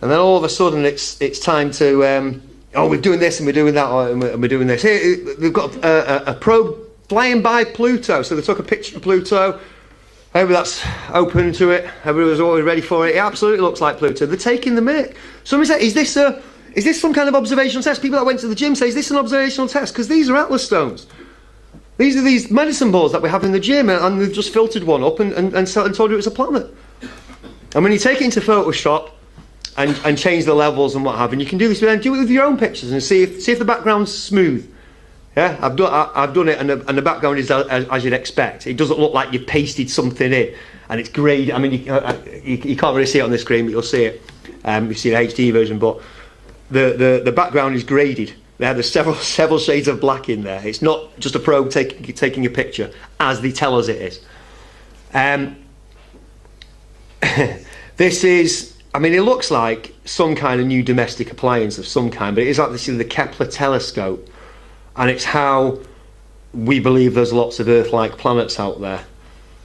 and then all of a sudden it's time to. We're doing this and we're doing that and we're doing this. Here, they've got a probe flying by Pluto, so they took a picture of Pluto. Maybe that's open to it. Everybody was always ready for it. It absolutely looks like Pluto. They're taking the mick. Somebody said, is this some kind of observational test? People that went to the gym say, is this an observational test? Because these are Atlas stones. These are these medicine balls that we have in the gym, and they've just filtered one up and told you it's a planet. And when you take it into Photoshop and change the levels and what have you, you can do this, do it with your own pictures and see if the background's smooth. Yeah, I've done it, and the background is as you'd expect. It doesn't look like you've pasted something in, and it's greyed. I mean, you can't really see it on the screen, but you'll see it. You see the HD version, but the background is graded. There's several shades of black in there. It's not just a probe taking a picture, as they tell us it is. This is. I mean, it looks like some kind of new domestic appliance of some kind, but it is actually the Kepler telescope, and it's how we believe there's lots of Earth-like planets out there.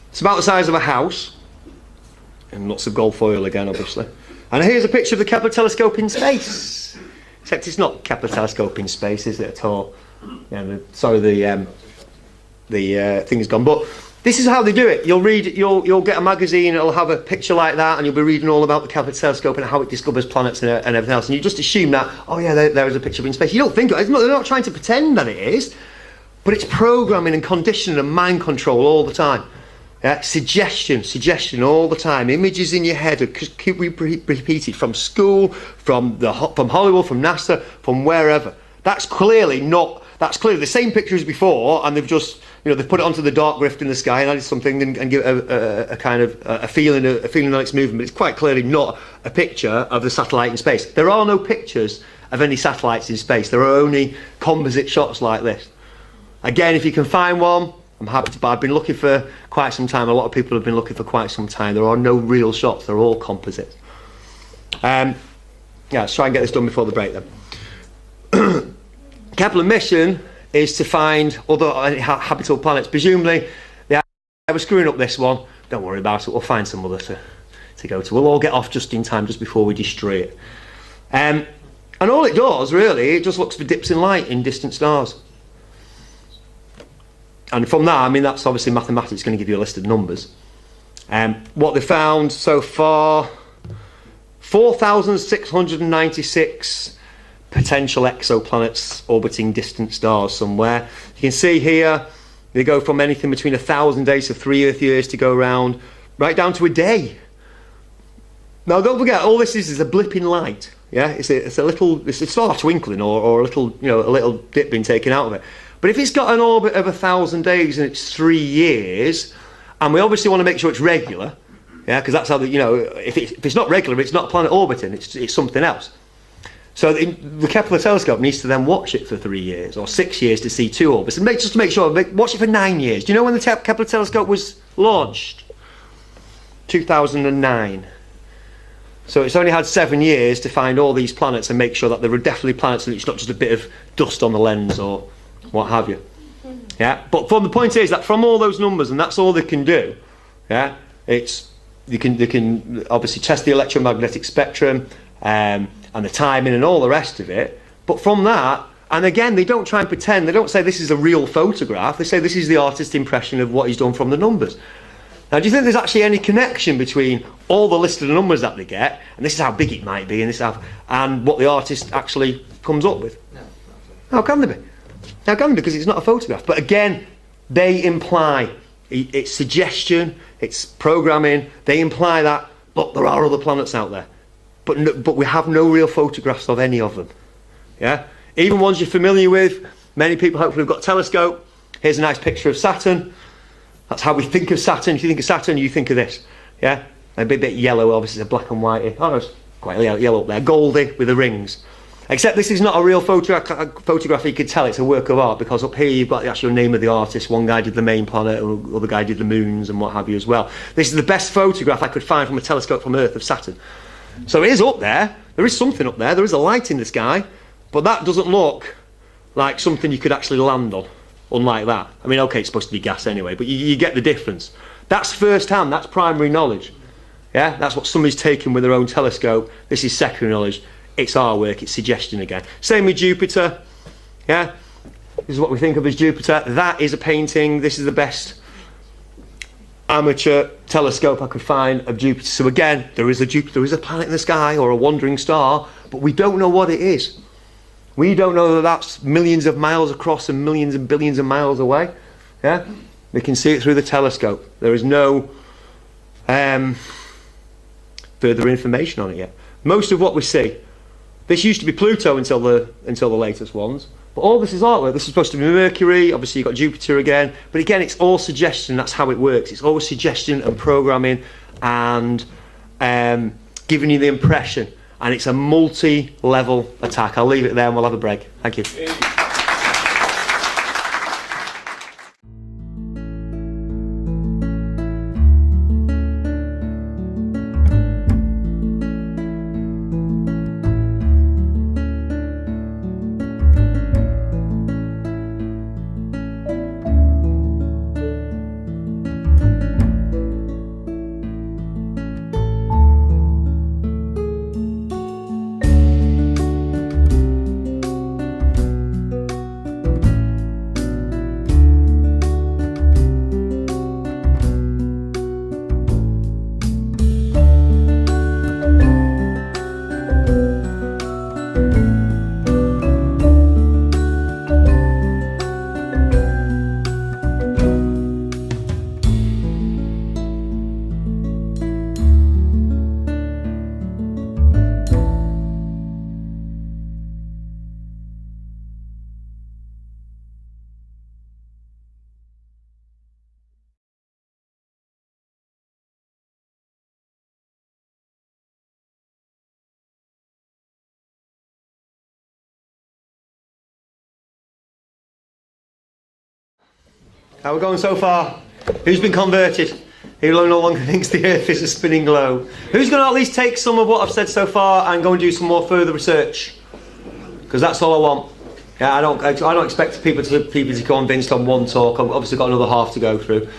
It's about the size of a house, and lots of gold foil again, obviously. And here's a picture of the Kepler telescope in space, except it's not Kepler telescope in space, is it at all? Yeah, sorry, the thing's gone, but. This is how they do it. You'll get a magazine, it'll have a picture like that, and you'll be reading all about the Kepler telescope and how it discovers planets and everything else. And you just assume that, there is a picture of it in space. You don't think they're not trying to pretend that it is, but it's programming and conditioning and mind control all the time. Yeah, suggestion all the time. Images in your head are keep repeated from school, from Hollywood, from NASA, from wherever. That's clearly the same picture as before, and they've just. They've put it onto the dark rift in the sky and added something and give it a kind of a feeling that it's moving, but it's quite clearly not a picture of the satellite in space. There are no pictures of any satellites in space. There are only composite shots like this. Again, if you can find one, I'm happy to, but I've been looking for quite some time. A lot of people have been looking for quite some time. There are no real shots. They're all composites. Let's try and get this done before the break then. Kepler mission is to find other habitable planets. Presumably, they were screwing up this one. Don't worry about it. We'll find some other to go to. We'll all get off just in time, just before we destroy it. And all it does, really, it just looks for dips in light in distant stars. And from that, I mean, that's obviously mathematics going to give you a list of numbers. What they found so far, 4,696 potential exoplanets orbiting distant stars somewhere. You can see here they go from anything between 1,000 days to 3 Earth years to go around, right down to a day. Now, don't forget, all this is a blip in light. Yeah, it's a little, it's sort of twinkling or a little, you know, a little dip being taken out of it. But if it's got an orbit of 1,000 days and it's 3 years, and we obviously want to make sure it's regular, yeah, because that's how the, you know, if it's not regular, it's not a planet orbiting, it's something else. So the Kepler telescope needs to then watch it for 3 years or 6 years to see 2 orbits, and just to make sure, watch it for 9 years. Do you know when the Kepler telescope was launched? 2009. So it's only had 7 years to find all these planets and make sure that there are definitely planets and it's not just a bit of dust on the lens or what have you. Yeah, but the point is that from all those numbers, and that's all they can do, yeah, it's they can obviously test the electromagnetic spectrum and the timing and all the rest of it. But from that, and again, they don't try and pretend. They don't say this is a real photograph. They say this is the artist's impression of what he's done from the numbers. Now, do you think there's actually any connection between all the listed numbers that they get, and this is how big it might be, and this is how, and what the artist actually comes up with? No. How can there be? How can there be? Because it's not a photograph. But again, they imply, it's suggestion, it's programming, they imply that, look, there are other planets out there. But we have no real photographs of any of them. Yeah? Even ones you're familiar with, many people hopefully have got a telescope. Here's a nice picture of Saturn. That's how we think of Saturn. If you think of Saturn, you think of this. Yeah? A bit yellow, obviously, it's a black and white. Oh, it's quite yellow up there. Goldy with the rings. Except this is not a real photograph. You could tell it's a work of art, because up here you've got the actual name of the artist. One guy did the main planet, and the other guy did the moons and what have you as well. This is the best photograph I could find from a telescope from Earth of Saturn. So it is up there. There is something up there. There is a light in the sky. But that doesn't look like something you could actually land on. Unlike that. I mean, okay, it's supposed to be gas anyway, but you get the difference. That's first hand. That's primary knowledge. Yeah, that's what somebody's taken with their own telescope. This is secondary knowledge. It's our work. It's suggestion again. Same with Jupiter. Yeah, this is what we think of as Jupiter. That is a painting. This is the best amateur telescope I could find of Jupiter. So again, there is a Jupiter, there is a planet in the sky or a wandering star, but we don't know what it is. We don't know that that's millions of miles across and millions and billions of miles away. Yeah, we can see it through the telescope. There is no further information on it yet. Most of what we see, this used to be Pluto until the latest ones. But all this is artwork. This is supposed to be Mercury. Obviously, you've got Jupiter again. But again, it's all suggestion. That's how it works. It's always suggestion and programming and giving you the impression. And it's a multi-level attack. I'll leave it there and we'll have a break. Thank you. How are we going so far? Who's been converted? Who no longer thinks the Earth is a spinning globe? Who's going to at least take some of what I've said so far and go and do some more further research? Because that's all I want. Yeah, I don't expect people to be convinced on one talk. I've obviously got another half to go through.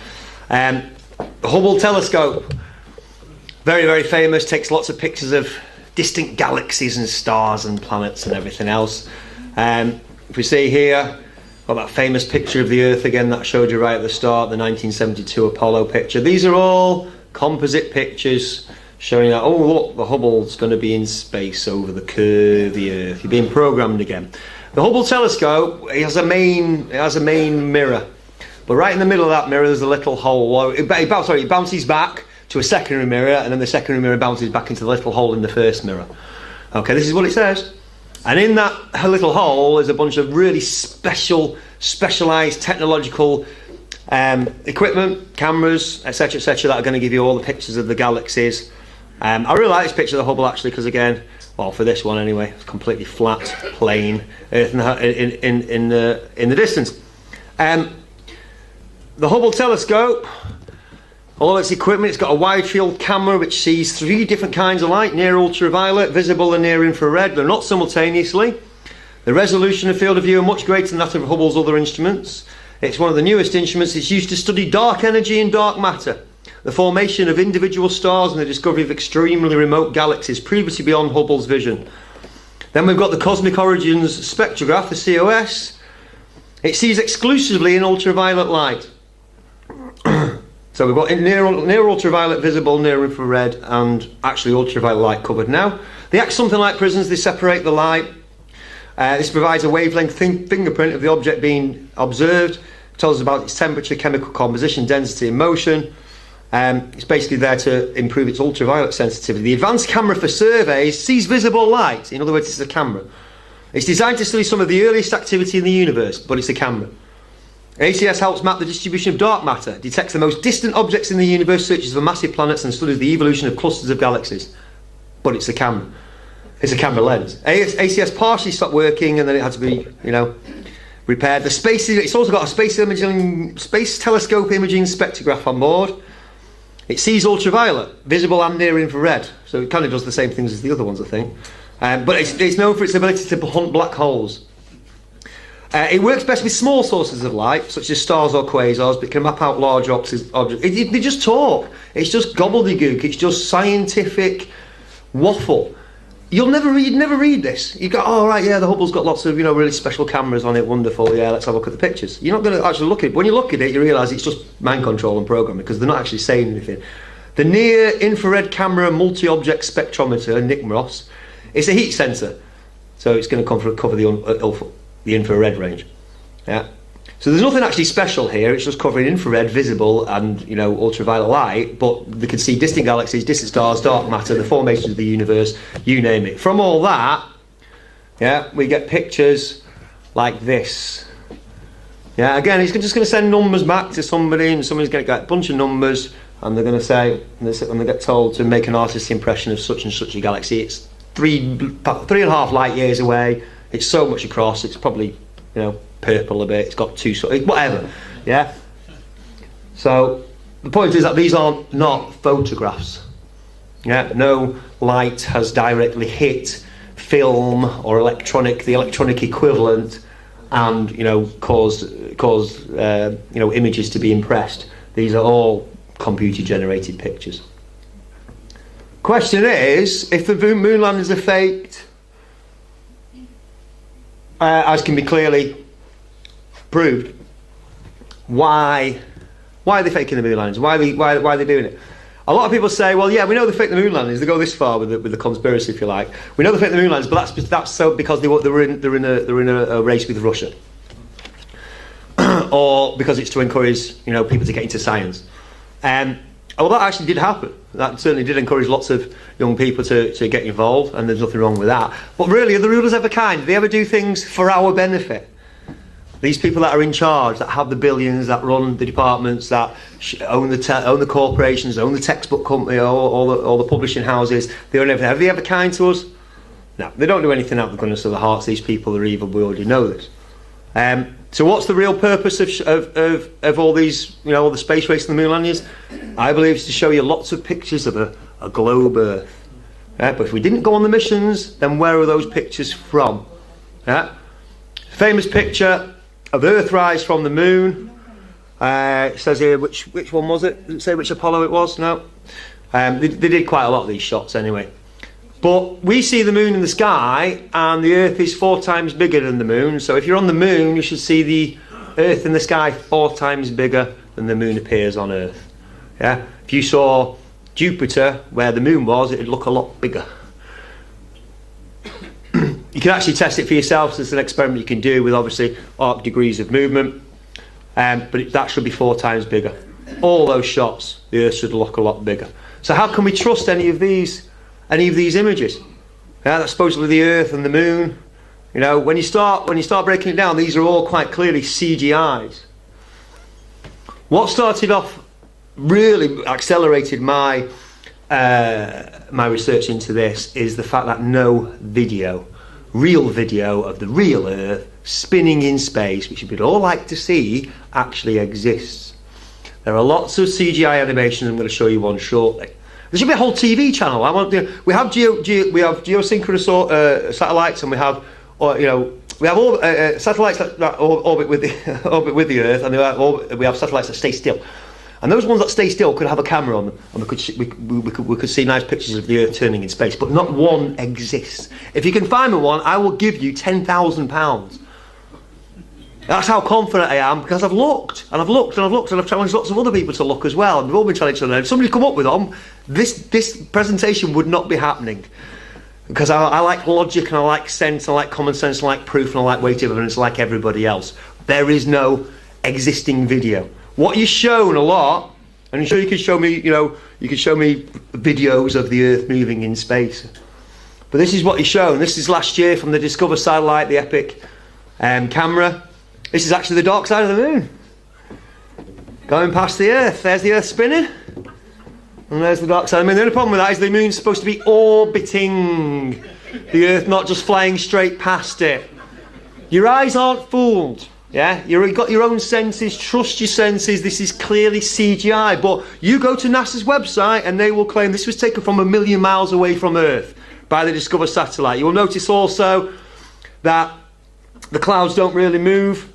The Hubble telescope, very, very famous. Takes lots of pictures of distant galaxies and stars and planets and everything else. If we see here, got that famous picture of the Earth again that I showed you right at the start, the 1972 Apollo picture. These are all composite pictures showing that, oh look, the Hubble's going to be in space over the curve of the Earth. You're being programmed again. The Hubble telescope, it has a main mirror. But right in the middle of that mirror there's a little hole. It bounces back, to a secondary mirror, and then the secondary mirror bounces back into the little hole in the first mirror. Okay, this is what it says. And in that little hole is a bunch of really specialised technological equipment, cameras, etc., that are going to give you all the pictures of the galaxies. I really like this picture of the Hubble, actually, because again, well, for this one anyway, it's completely flat, plain, Earth in the distance. The Hubble telescope, all its equipment, it's got a wide field camera which sees 3 different kinds of light: near ultraviolet, visible and near infrared. They're not simultaneously. The resolution and field of view are much greater than that of Hubble's other instruments. It's one of the newest instruments. It's used to study dark energy and dark matter, the formation of individual stars and the discovery of extremely remote galaxies previously beyond Hubble's vision. Then we've got the Cosmic Origins Spectrograph, the COS. It sees exclusively in ultraviolet light. So we've got near ultraviolet, visible, near infrared, and actually ultraviolet light covered now. They act something like prisms. They separate the light. This provides a wavelength fingerprint of the object being observed. It tells us about its temperature, chemical composition, density, and motion. It's basically there to improve its ultraviolet sensitivity. The advanced camera for surveys sees visible light. In other words, it's a camera. It's designed to study some of the earliest activity in the universe, but it's a camera. ACS helps map the distribution of dark matter, detects the most distant objects in the universe, searches for massive planets, and studies the evolution of clusters of galaxies. But it's a camera. It's a camera lens. ACS partially stopped working, and then it had to be, repaired. It's also got a space telescope imaging spectrograph on board. It sees ultraviolet, visible and near infrared, so it kind of does the same things as the other ones, I think. But it's known for its ability to hunt black holes. It works best with small sources of light, such as stars or quasars, but can map out large objects. They just talk. It's just gobbledygook. It's just scientific waffle. You'd never read this. You go, oh right, yeah, the Hubble's got lots of really special cameras on it. Wonderful. Yeah, let's have a look at the pictures. You're not going to actually look at it. When you look at it, you realise it's just mind control and programming, because they're not actually saying anything. The Near Infrared Camera Multi-Object Spectrometer, NICMROS, is a heat sensor, so it's going to cover the infrared range. Yeah. So there's nothing actually special here. It's just covering infrared, visible, and ultraviolet light. But they can see distant galaxies, distant stars, dark matter, the formations of the universe, you name it. From all that, yeah, we get pictures like this. Yeah. Again, he's just going to send numbers back to somebody, and somebody's going to get a bunch of numbers, and they're going to say, and they get told to make an artist's impression of such and such a galaxy. It's 3.5 light years away. It's so much across. It's probably, purple a bit. It's got 2, whatever. Yeah. So the point is that these are not photographs. Yeah. No light has directly hit film or the electronic equivalent, and caused images to be impressed. These are all computer-generated pictures. Question is, if the moon landings are faked, as can be clearly proved, why are they faking the moon landings? Why are they doing it? A lot of people say, well, yeah, we know they fake the moon landings. They go this far with the conspiracy, if you like. We know they fake the moon landings, but that's so because they're in a race with Russia, or because it's to encourage people to get into science. Well, that actually did happen. That certainly did encourage lots of young people to get involved, and there's nothing wrong with that. But really, are the rulers ever kind? Do they ever do things for our benefit? These people that are in charge, that have the billions, that run the departments, that own the corporations, own the textbook company, all the publishing houses, they own everything. Are they ever kind to us? No, they don't do anything out of the goodness of their hearts. These people are evil. We already know this. So what's the real purpose of all these, all the space race and the moon landings? I believe it's to show you lots of pictures of a globe Earth. But if we didn't go on the missions, then where are those pictures from? Famous picture of Earthrise from the moon. It says here, which one was it? Does it say which Apollo it was? No. They did quite a lot of these shots anyway. But we see the moon in the sky, and the Earth is 4 times bigger than the moon. So if you're on the moon, you should see the Earth in the sky 4 times bigger than the moon appears on Earth. Yeah. If you saw Jupiter where the moon was, it'd look a lot bigger. You can actually test it for yourself. So it's an experiment you can do with obviously arc degrees of movement, but that should be 4 times bigger. all those shots, the Earth should look a lot bigger. So how can we trust any of these images? Yeah, that's supposedly the Earth and the Moon. You know, when you start breaking it down, these are all quite clearly CGIs. What started off really accelerated my research into this is the fact that no real video of the real Earth spinning in space, which we'd all like to see, actually exists. There are lots of CGI animations. I'm going to show you one shortly. There should be a whole TV channel. We have geosynchronous satellites, and we have satellites that orbit with the Earth, and we have satellites that stay still. And those ones that stay still could have a camera on them, and we could see nice pictures of the Earth turning in space. But not one exists. If you can find me one, I will give you £10,000. That's how confident I am, because I've looked and I've challenged lots of other people to look as well, and we've all been challenged to learn. If somebody come up with them, this presentation would not be happening, because I like logic and I like sense, I like common sense, I like proof, and I like weight of evidence like everybody else. There is no existing video. What you're shown a lot, and I'm sure you could show me, you could show me videos of the Earth moving in space. But this is what you're shown. This is last year from the Discover satellite, the Epic camera. This is actually the dark side of the Moon. Going past the Earth. There's the Earth spinning. And there's the dark side of the Moon. The only problem with that is the Moon's supposed to be orbiting the Earth, not just flying straight past it. Your eyes aren't fooled. Yeah, you've got your own senses. Trust your senses. This is clearly CGI. But you go to NASA's website and they will claim this was taken from 1 million miles away from Earth by the Discover satellite. You will notice also that the clouds don't really move.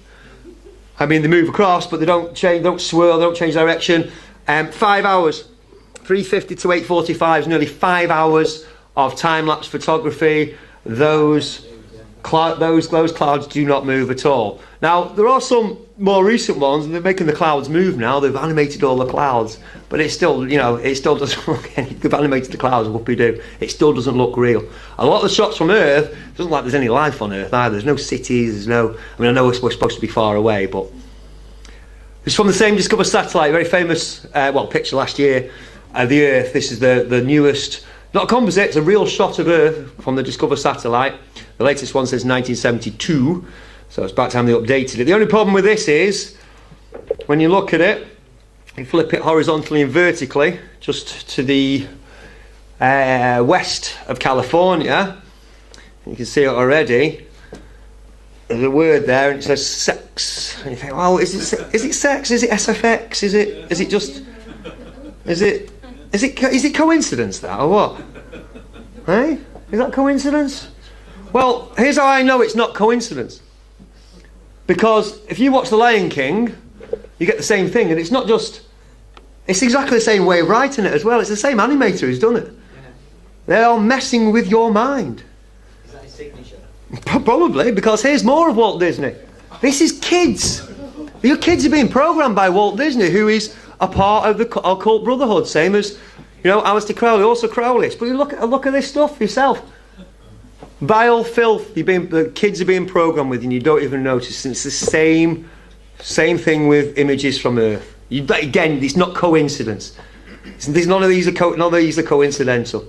I mean, they move across, but they don't change, don't swirl, they don't change direction. 5 hours, 3:50 to 8:45 is nearly 5 hours of time-lapse photography. Those clouds do not move at all. Now, there are some more recent ones, and they're making the clouds move now. They've animated all the clouds, but it still, it still doesn't look. They've animated the clouds, whoopie-doo. It still doesn't look real. A lot of the shots from Earth, it doesn't look like there's any life on Earth either. There's no cities. There's no. I mean, I know we're supposed to be far away, but it's from the same Discover satellite. Very famous, picture last year of the Earth. This is the newest. Not a composite, it's a real shot of Earth from the Discover satellite. The latest one says 1972, so it's about time they updated it. The only problem with this is, when you look at it, you flip it horizontally and vertically, just to the west of California, you can see it already, there's a word there and it says sex. And you think, well, is it sex? Is it SFX? Is it coincidence that, or what? Hey? Is that coincidence? Well, here's how I know it's not coincidence. Because if you watch The Lion King, you get the same thing, and it's not just... It's exactly the same way of writing it as well. It's the same animator who's done it. They are messing with your mind. Is that his signature? Probably, because here's more of Walt Disney. This is kids. Your kids are being programmed by Walt Disney, who is a part of the occult brotherhood, same as, Aleister Crowley, also Crowleyist. But you look at this stuff yourself. Vile filth. The kids are being programmed with, and you don't even notice. And it's the same thing with images from Earth. Again, it's not coincidence. None of these are coincidental.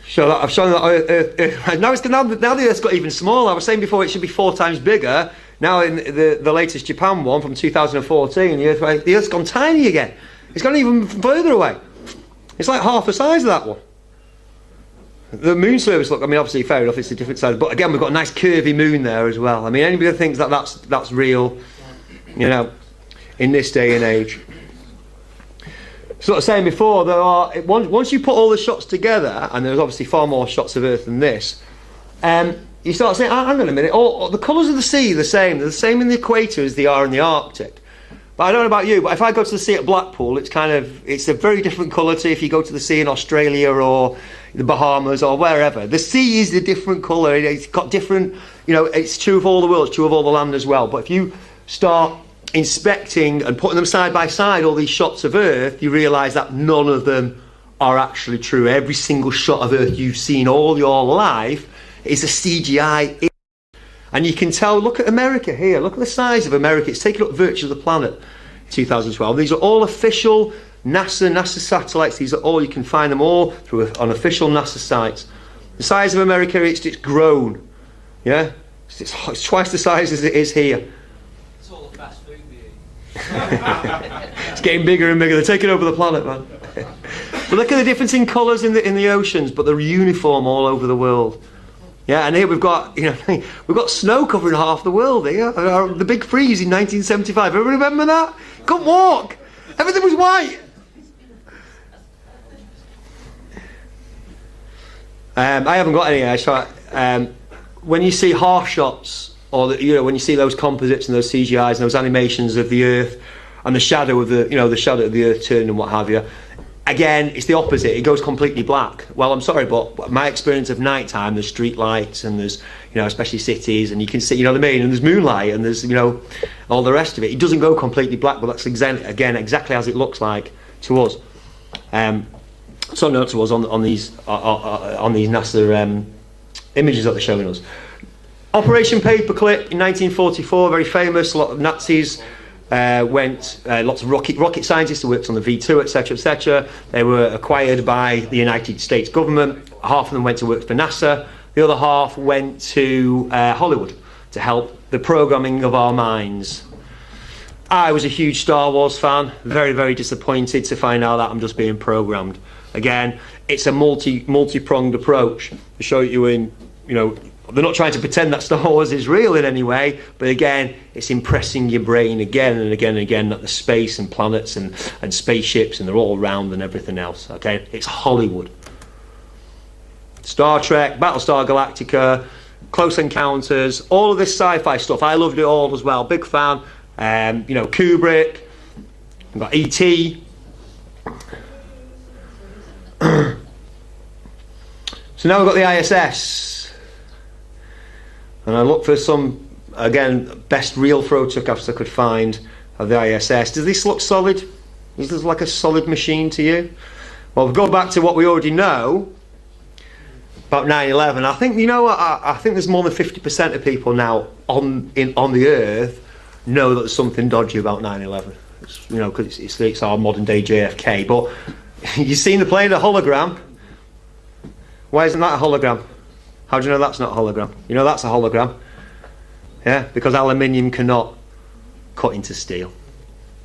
So I've shown that Earth. Now the Earth's got even smaller. I was saying before it should be 4 times bigger. Now in the latest Japan one from 2014, the Earth's gone tiny again. It's gone even further away. It's like half the size of that one. The moon surface, obviously fair enough, it's a different size, but again we've got a nice curvy moon there as well. I mean, anybody that thinks that's real, in this day and age. So I was saying before, once you put all the shots together, and there's obviously far more shots of Earth than this, you start saying, hang on a minute, all the colours of the sea are the same. They're the same in the equator as they are in the Arctic. But I don't know about you, but if I go to the sea at Blackpool, it's a very different colour to if you go to the sea in Australia or the Bahamas or wherever. The sea is a different colour. It's got different, it's true of all the world, it's true of all the land as well. But if you start inspecting and putting them side by side, all these shots of Earth, you realise that none of them are actually true. Every single shot of Earth you've seen all your life is a CGI. And you can tell, look at America here, look at the size of America. It's taking up virtually the planet. 2012. These are all official NASA satellites. These are all, you can find them all on official NASA sites. The size of America, it's grown. Yeah? It's twice the size as it is here. It's all the fast food we eat. It's getting bigger and bigger. They're taking over the planet, man. But look at the difference in colours in the oceans, but they're uniform all over the world. Yeah, and here we've got, we've got snow covering half the world here. The big freeze in 1975. Everybody remember that? Couldn't walk. Everything was white. I haven't got any. When you see half shots, or when you see those composites and those CGIs and those animations of the Earth and the shadow of the shadow of the Earth turning and what have you, again, it's the opposite. It goes completely black. Well, I'm sorry, but my experience of nighttime, there's street lights and there's especially cities, and you can see, you know what I mean, and there's moonlight and there's all the rest of it. It doesn't go completely black, but that's again exactly as it looks like to us. So not to us on these NASA images that they're showing us. Operation Paperclip in 1944, very famous. A lot of Nazis lots of rocket scientists who worked on the V2, etc., etc. They were acquired by the United States government. Half of them went to work for NASA. The other half went to Hollywood to help the programming of our minds. I was a huge Star Wars fan. Very, very disappointed to find out that I'm just being programmed. Again, it's a multi-pronged approach to show you they're not trying to pretend that Star Wars is real in any way, but again, it's impressing your brain again and again and again that the space and planets and spaceships and they're all around and everything else. Okay, it's Hollywood. Star Trek, Battlestar Galactica, Close Encounters, all of this sci-fi stuff. I loved it all as well. Big fan. Kubrick. We've got E.T. So now we've got the ISS, and I looked for some, again, best real photographs I could find of the ISS. Does this look solid? Is this like a solid machine to you? Well, we'll go back to what we already know about 9/11. I think, I think there's more than 50% of people now on the Earth know that there's something dodgy about 9/11. Because it's our modern day JFK. But you've seen the plane, a hologram. Why isn't that a hologram? How do you know that's not a hologram? That's a hologram. Yeah, because aluminium cannot cut into steel.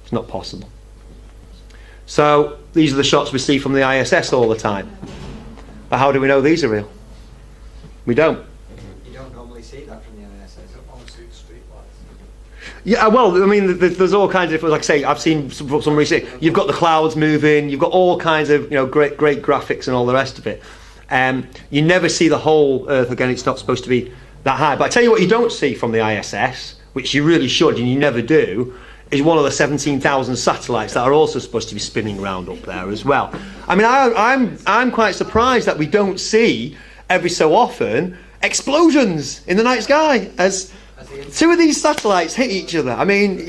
It's not possible. So these are the shots we see from the ISS all the time. But how do we know these are real? We don't. You don't normally see that from the ISS. You don't only see the street lights. Yeah, well, I mean, there's all kinds of different. Like I say, I've seen some recent. You've got the clouds moving. You've got all kinds of great graphics and all the rest of it. You never see the whole Earth. Again, it's not supposed to be that high. But I tell you what you don't see from the ISS, which you really should, and you never do, is one of the 17,000 satellites that are also supposed to be spinning around up there as well. I mean, I'm quite surprised that we don't see every so often explosions in the night sky as two of these satellites hit each other. I mean,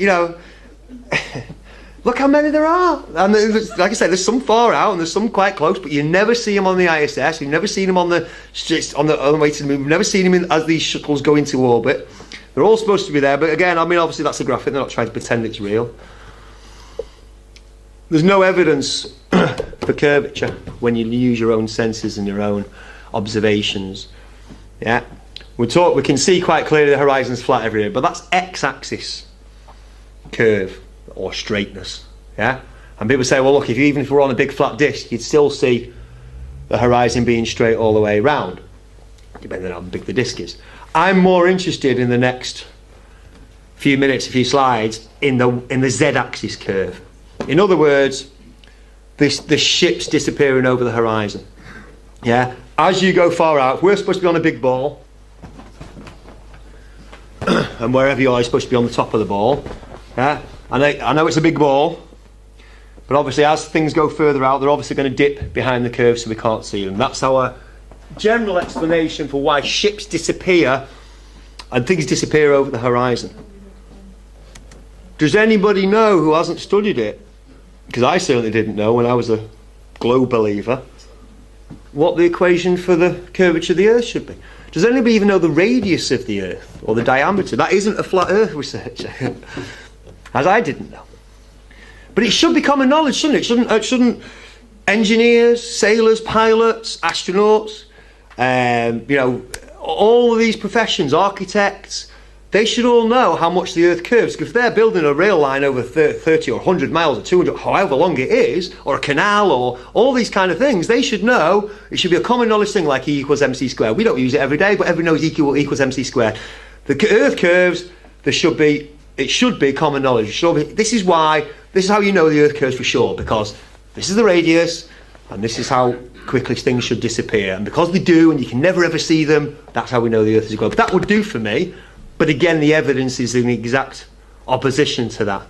look how many there are. And like I said, there's some far out and there's some quite close, but you never see them on the ISS. You've never seen them on the way to the moon. You've never seen them as these shuttles go into orbit. They're all supposed to be there, but again, I mean, obviously that's a graphic. They're not trying to pretend it's real. There's no evidence for curvature when you use your own senses and your own observations. Yeah, we can see quite clearly the horizon's flat everywhere, but that's x-axis curve or straightness. Yeah, and people say, well, look, even if we're on a big flat disk, you'd still see the horizon being straight all the way around, depending on how big the disk is. I'm more interested in the next few minutes, a few slides, in the z-axis curve. In other words, the ship's disappearing over the horizon. Yeah, as you go far out, we're supposed to be on a big ball, and wherever you are, you're supposed to be on the top of the ball. Yeah, I know it's a big ball, but obviously as things go further out, they're obviously going to dip behind the curve, so we can't see them. That's our general explanation for why ships disappear and things disappear over the horizon. Does anybody know who hasn't studied it? Because I certainly didn't know when I was a globe believer what the equation for the curvature of the Earth should be. Does anybody even know the radius of the Earth or the diameter? That isn't a flat Earth researcher, as I didn't know. But it should be common knowledge, shouldn't it? Shouldn't engineers, sailors, pilots, astronauts, all of these professions, architects, they should all know how much the Earth curves. Because if they're building a rail line over 30 or 100 miles or 200, however long it is, or a canal, or all these kind of things, they should know. It should be a common knowledge thing like E equals MC squared. We don't use it every day, but everyone knows E equals MC squared. The Earth curves, it should be common knowledge. This is how you know the Earth curves for sure, because this is the radius, and this is how quickly things should disappear. And because they do, and you can never ever see them, that's how we know the Earth is a globe. That would do for me. But again, the evidence is in exact opposition to that.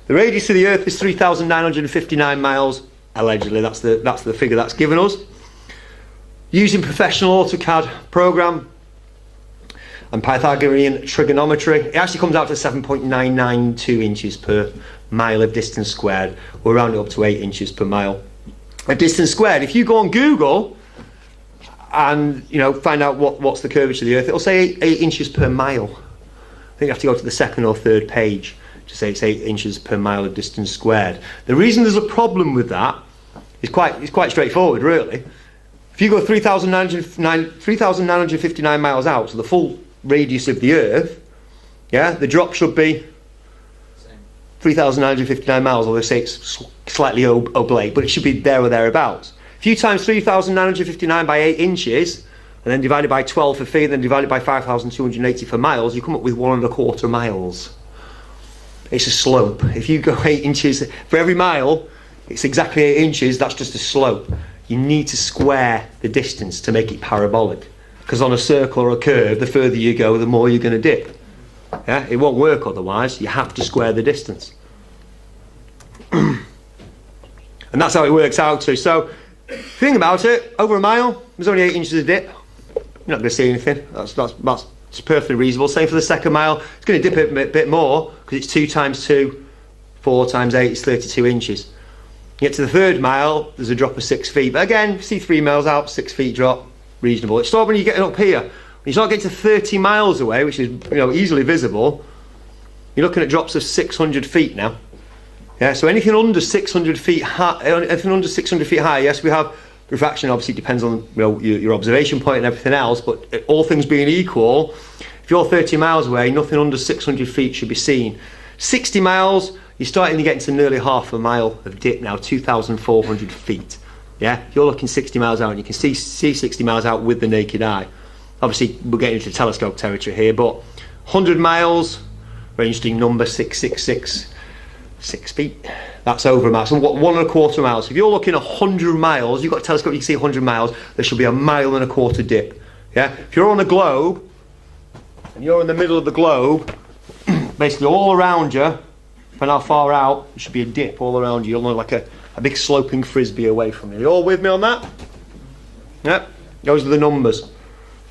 The radius of the Earth is 3,959 miles, allegedly. That's the figure that's given us. Using professional AutoCAD program and Pythagorean trigonometry, it actually comes out to 7.992 inches per mile of distance squared. We'll round it up to 8 inches per mile. A distance squared, if you go on Google and find out what's the curvature of the Earth, it'll say 8 inches per mile. I think you have to go to the second or third page to say it's 8 inches per mile of distance squared. The reason there's a problem with that is quite straightforward, really. If you go 3,959 miles out, so the full radius of the Earth, the drop should be 3,959 miles, although they say it's slightly oblique, but it should be there or thereabouts. If you times 3,959 by 8 inches, and then divide it by 12 for feet, and then divide it by 5,280 for miles, you come up with 1.25 miles. It's a slope. If you go 8 inches, for every mile, it's exactly 8 inches, that's just a slope. You need to square the distance to make it parabolic. Because on a circle or a curve, the further you go, the more you're going to dip. It won't work otherwise. You have to square the distance. And that's how it works out too. So, think about it, over a mile, there's only 8 inches of dip. You're not going to see anything. That's perfectly reasonable. Same for the second mile. It's going to dip a bit more, because it's 2 times 2, 4 times 8 is 32 inches. You get to the third mile, there's a drop of 6 feet. But again, you see 3 miles out, 6 feet drop, reasonable. It's not when you're getting up here. When you start getting to 30 miles away, which is easily visible, you're looking at drops of 600 feet now. So anything under 600 feet high, yes, we have refraction. Obviously, it depends on your observation point and everything else. But all things being equal, if you're 30 miles away, nothing under 600 feet should be seen. 60 miles, you're starting to get into nearly half a mile of dip now, 2,400 feet. You're looking 60 miles out, and you can see 60 miles out with the naked eye. Obviously, we're getting into telescope territory here, but 100 miles, very interesting number, 666. 6 feet, that's over a mile. So 1.25 miles. If you're looking 100 miles, you've got a telescope, you can see 100 miles, there should be 1.25 miles dip. If you're on a globe, and you're in the middle of the globe, basically all around you, depending how far out, there should be a dip all around you. You'll know, like a big sloping frisbee away from you. You all with me on that? Those are the numbers.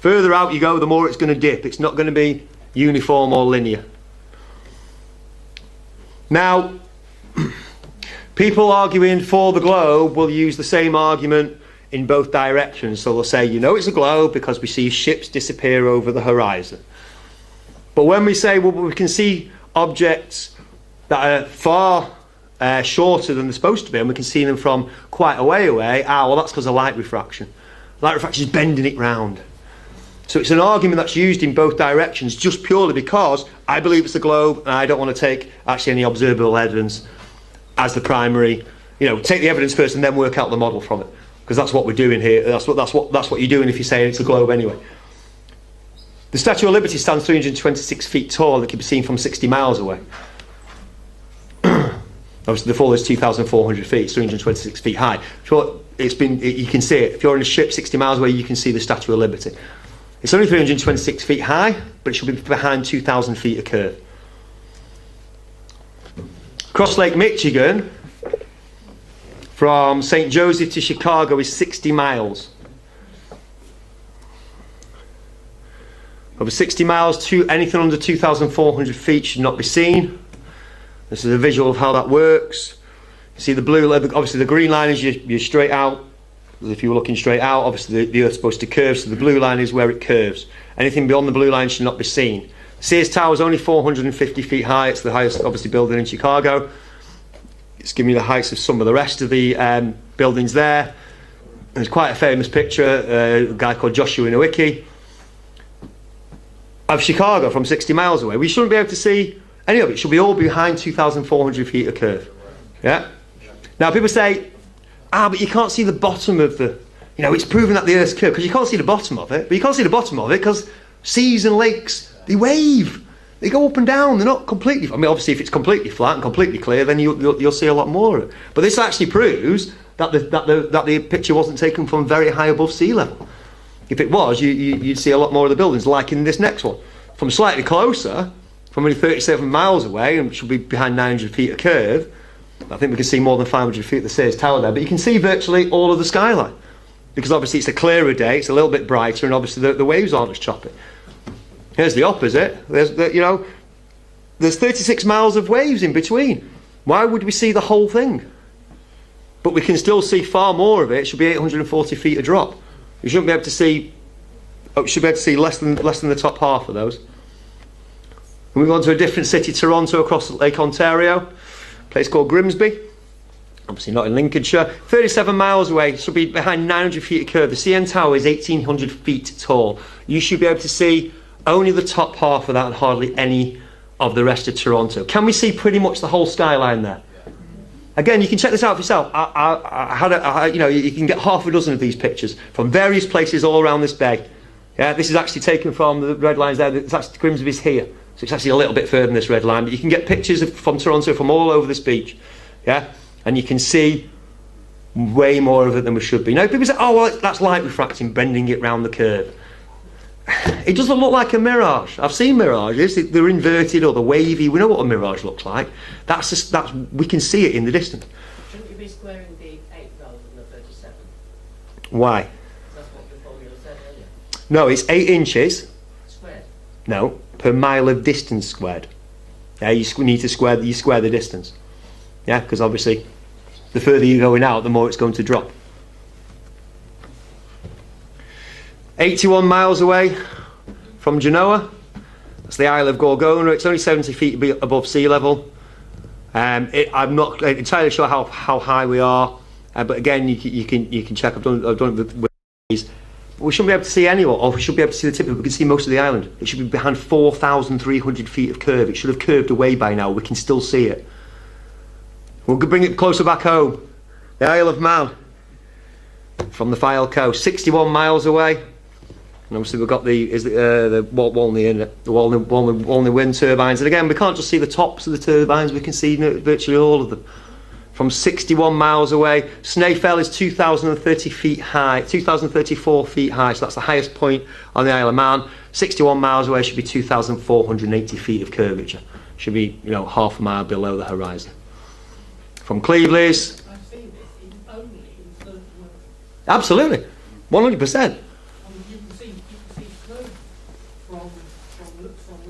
Further out you go, the more it's going to dip. It's not going to be uniform or linear. Now, people arguing for the globe will use the same argument in both directions. So they'll say, it's a globe because we see ships disappear over the horizon. But when we say, we can see objects that are far shorter than they're supposed to be, and we can see them from quite a way away, that's because of light refraction. Light refraction is bending it round. So it's an argument that's used in both directions, just purely because I believe it's a globe and I don't want to take actually any observable evidence as the primary. Take the evidence first and then work out the model from it, because that's what we're doing here. That's what you're doing if you're saying it's a globe anyway. The Statue of Liberty stands 326 feet tall and it can be seen from 60 miles away. Obviously, the fall is 2,400 feet. It's 326 feet high. You can see it. If you're in a ship 60 miles away, you can see the Statue of Liberty. It's only 326 feet high, but it should be behind 2,000 feet of curve. Across Lake Michigan, from St. Joseph to Chicago, is 60 miles. Over 60 miles, anything under 2,400 feet should not be seen. This is a visual of how that works. You see the blue, obviously the green line is you're straight out. If you were looking straight out, obviously the Earth's supposed to curve, so the blue line is where it curves. Anything beyond the blue line should not be seen. Sears Tower is only 450 feet high. It's the highest, obviously, building in Chicago. It's giving you the heights of some of the rest of the buildings there. There's quite a famous picture, a guy called Joshua Nowicki, of Chicago from 60 miles away. We shouldn't be able to see any of it. It should be all behind 2,400 feet of curve. Yeah. Now people say, but you can't see the bottom of the, it's proven that the Earth's curved because you can't see the bottom of it. But you can't see the bottom of it because seas and lakes, they wave. They go up and down. They're not completely. I mean, obviously, if it's completely flat and completely clear, then you'll see a lot more of it. But this actually proves that the picture wasn't taken from very high above sea level. If it was, you'd see a lot more of the buildings, like in this next one. From slightly closer, from only 37 miles away, and should be behind 900 feet of curve, I think we can see more than 500 feet of the Sears Tower there, but you can see virtually all of the skyline. Because obviously it's a clearer day, it's a little bit brighter, and obviously the waves aren't as choppy. Here's the opposite. There's 36 miles of waves in between. Why would we see the whole thing? But we can still see far more of it. It should be 840 feet a drop. You shouldn't be able to see. You should be able to see less than the top half of those. We move on to a different city, Toronto, across Lake Ontario, a place called Grimsby. Obviously not in Lincolnshire. 37 miles away. It should be behind 900 feet of curve. The CN Tower is 1,800 feet tall. You should be able to see only the top half of that and hardly any of the rest of Toronto. Can we see pretty much the whole skyline there? Again, you can check this out for yourself. You can get half a dozen of these pictures from various places all around this bay. Yeah, this is actually taken from the red lines there. It's actually Grimsby's here, so it's actually a little bit further than this red line. But you can get pictures from Toronto from all over this beach. Yeah, and you can see way more of it than we should be. Now, people say, "Oh, well, that's light refracting, bending it round the curve." It doesn't look like a mirage. I've seen mirages. They're inverted or they're wavy. We know what a mirage looks like. We can see it in the distance. Shouldn't you be squaring the 8 rather than the 37? Why? That's what your formula said earlier. No, it's 8 inches. Squared. No, per mile of distance squared. Yeah, you need to square the distance. Yeah, because obviously, the further you're going out, the more it's going to drop. 81 miles away from Genoa. That's the Isle of Gorgona. It's only 70 feet above sea level. I'm not entirely sure how high we are, but again, you can check. I've done it with these. We shouldn't be able to see anyone, or we should be able to see the tip of it. We can see most of the island. It should be behind 4,300 feet of curve. It should have curved away by now. We can still see it. We'll bring it closer back home. The Isle of Man from the Fylde coast, 61 miles away. And obviously we've got the Walney in it, the Walney wind turbines. And again, we can't just see the tops of the turbines, we can see virtually all of them. From 61 miles away, Snaefell is 2,030 feet high, 2,034 feet high, so that's the highest point on the Isle of Man. 61 miles away should be 2,480 feet of curvature. Should be, half a mile below the horizon. From Cleveland's... I've seen this only in certain ways. Absolutely, 100%. You can see curve from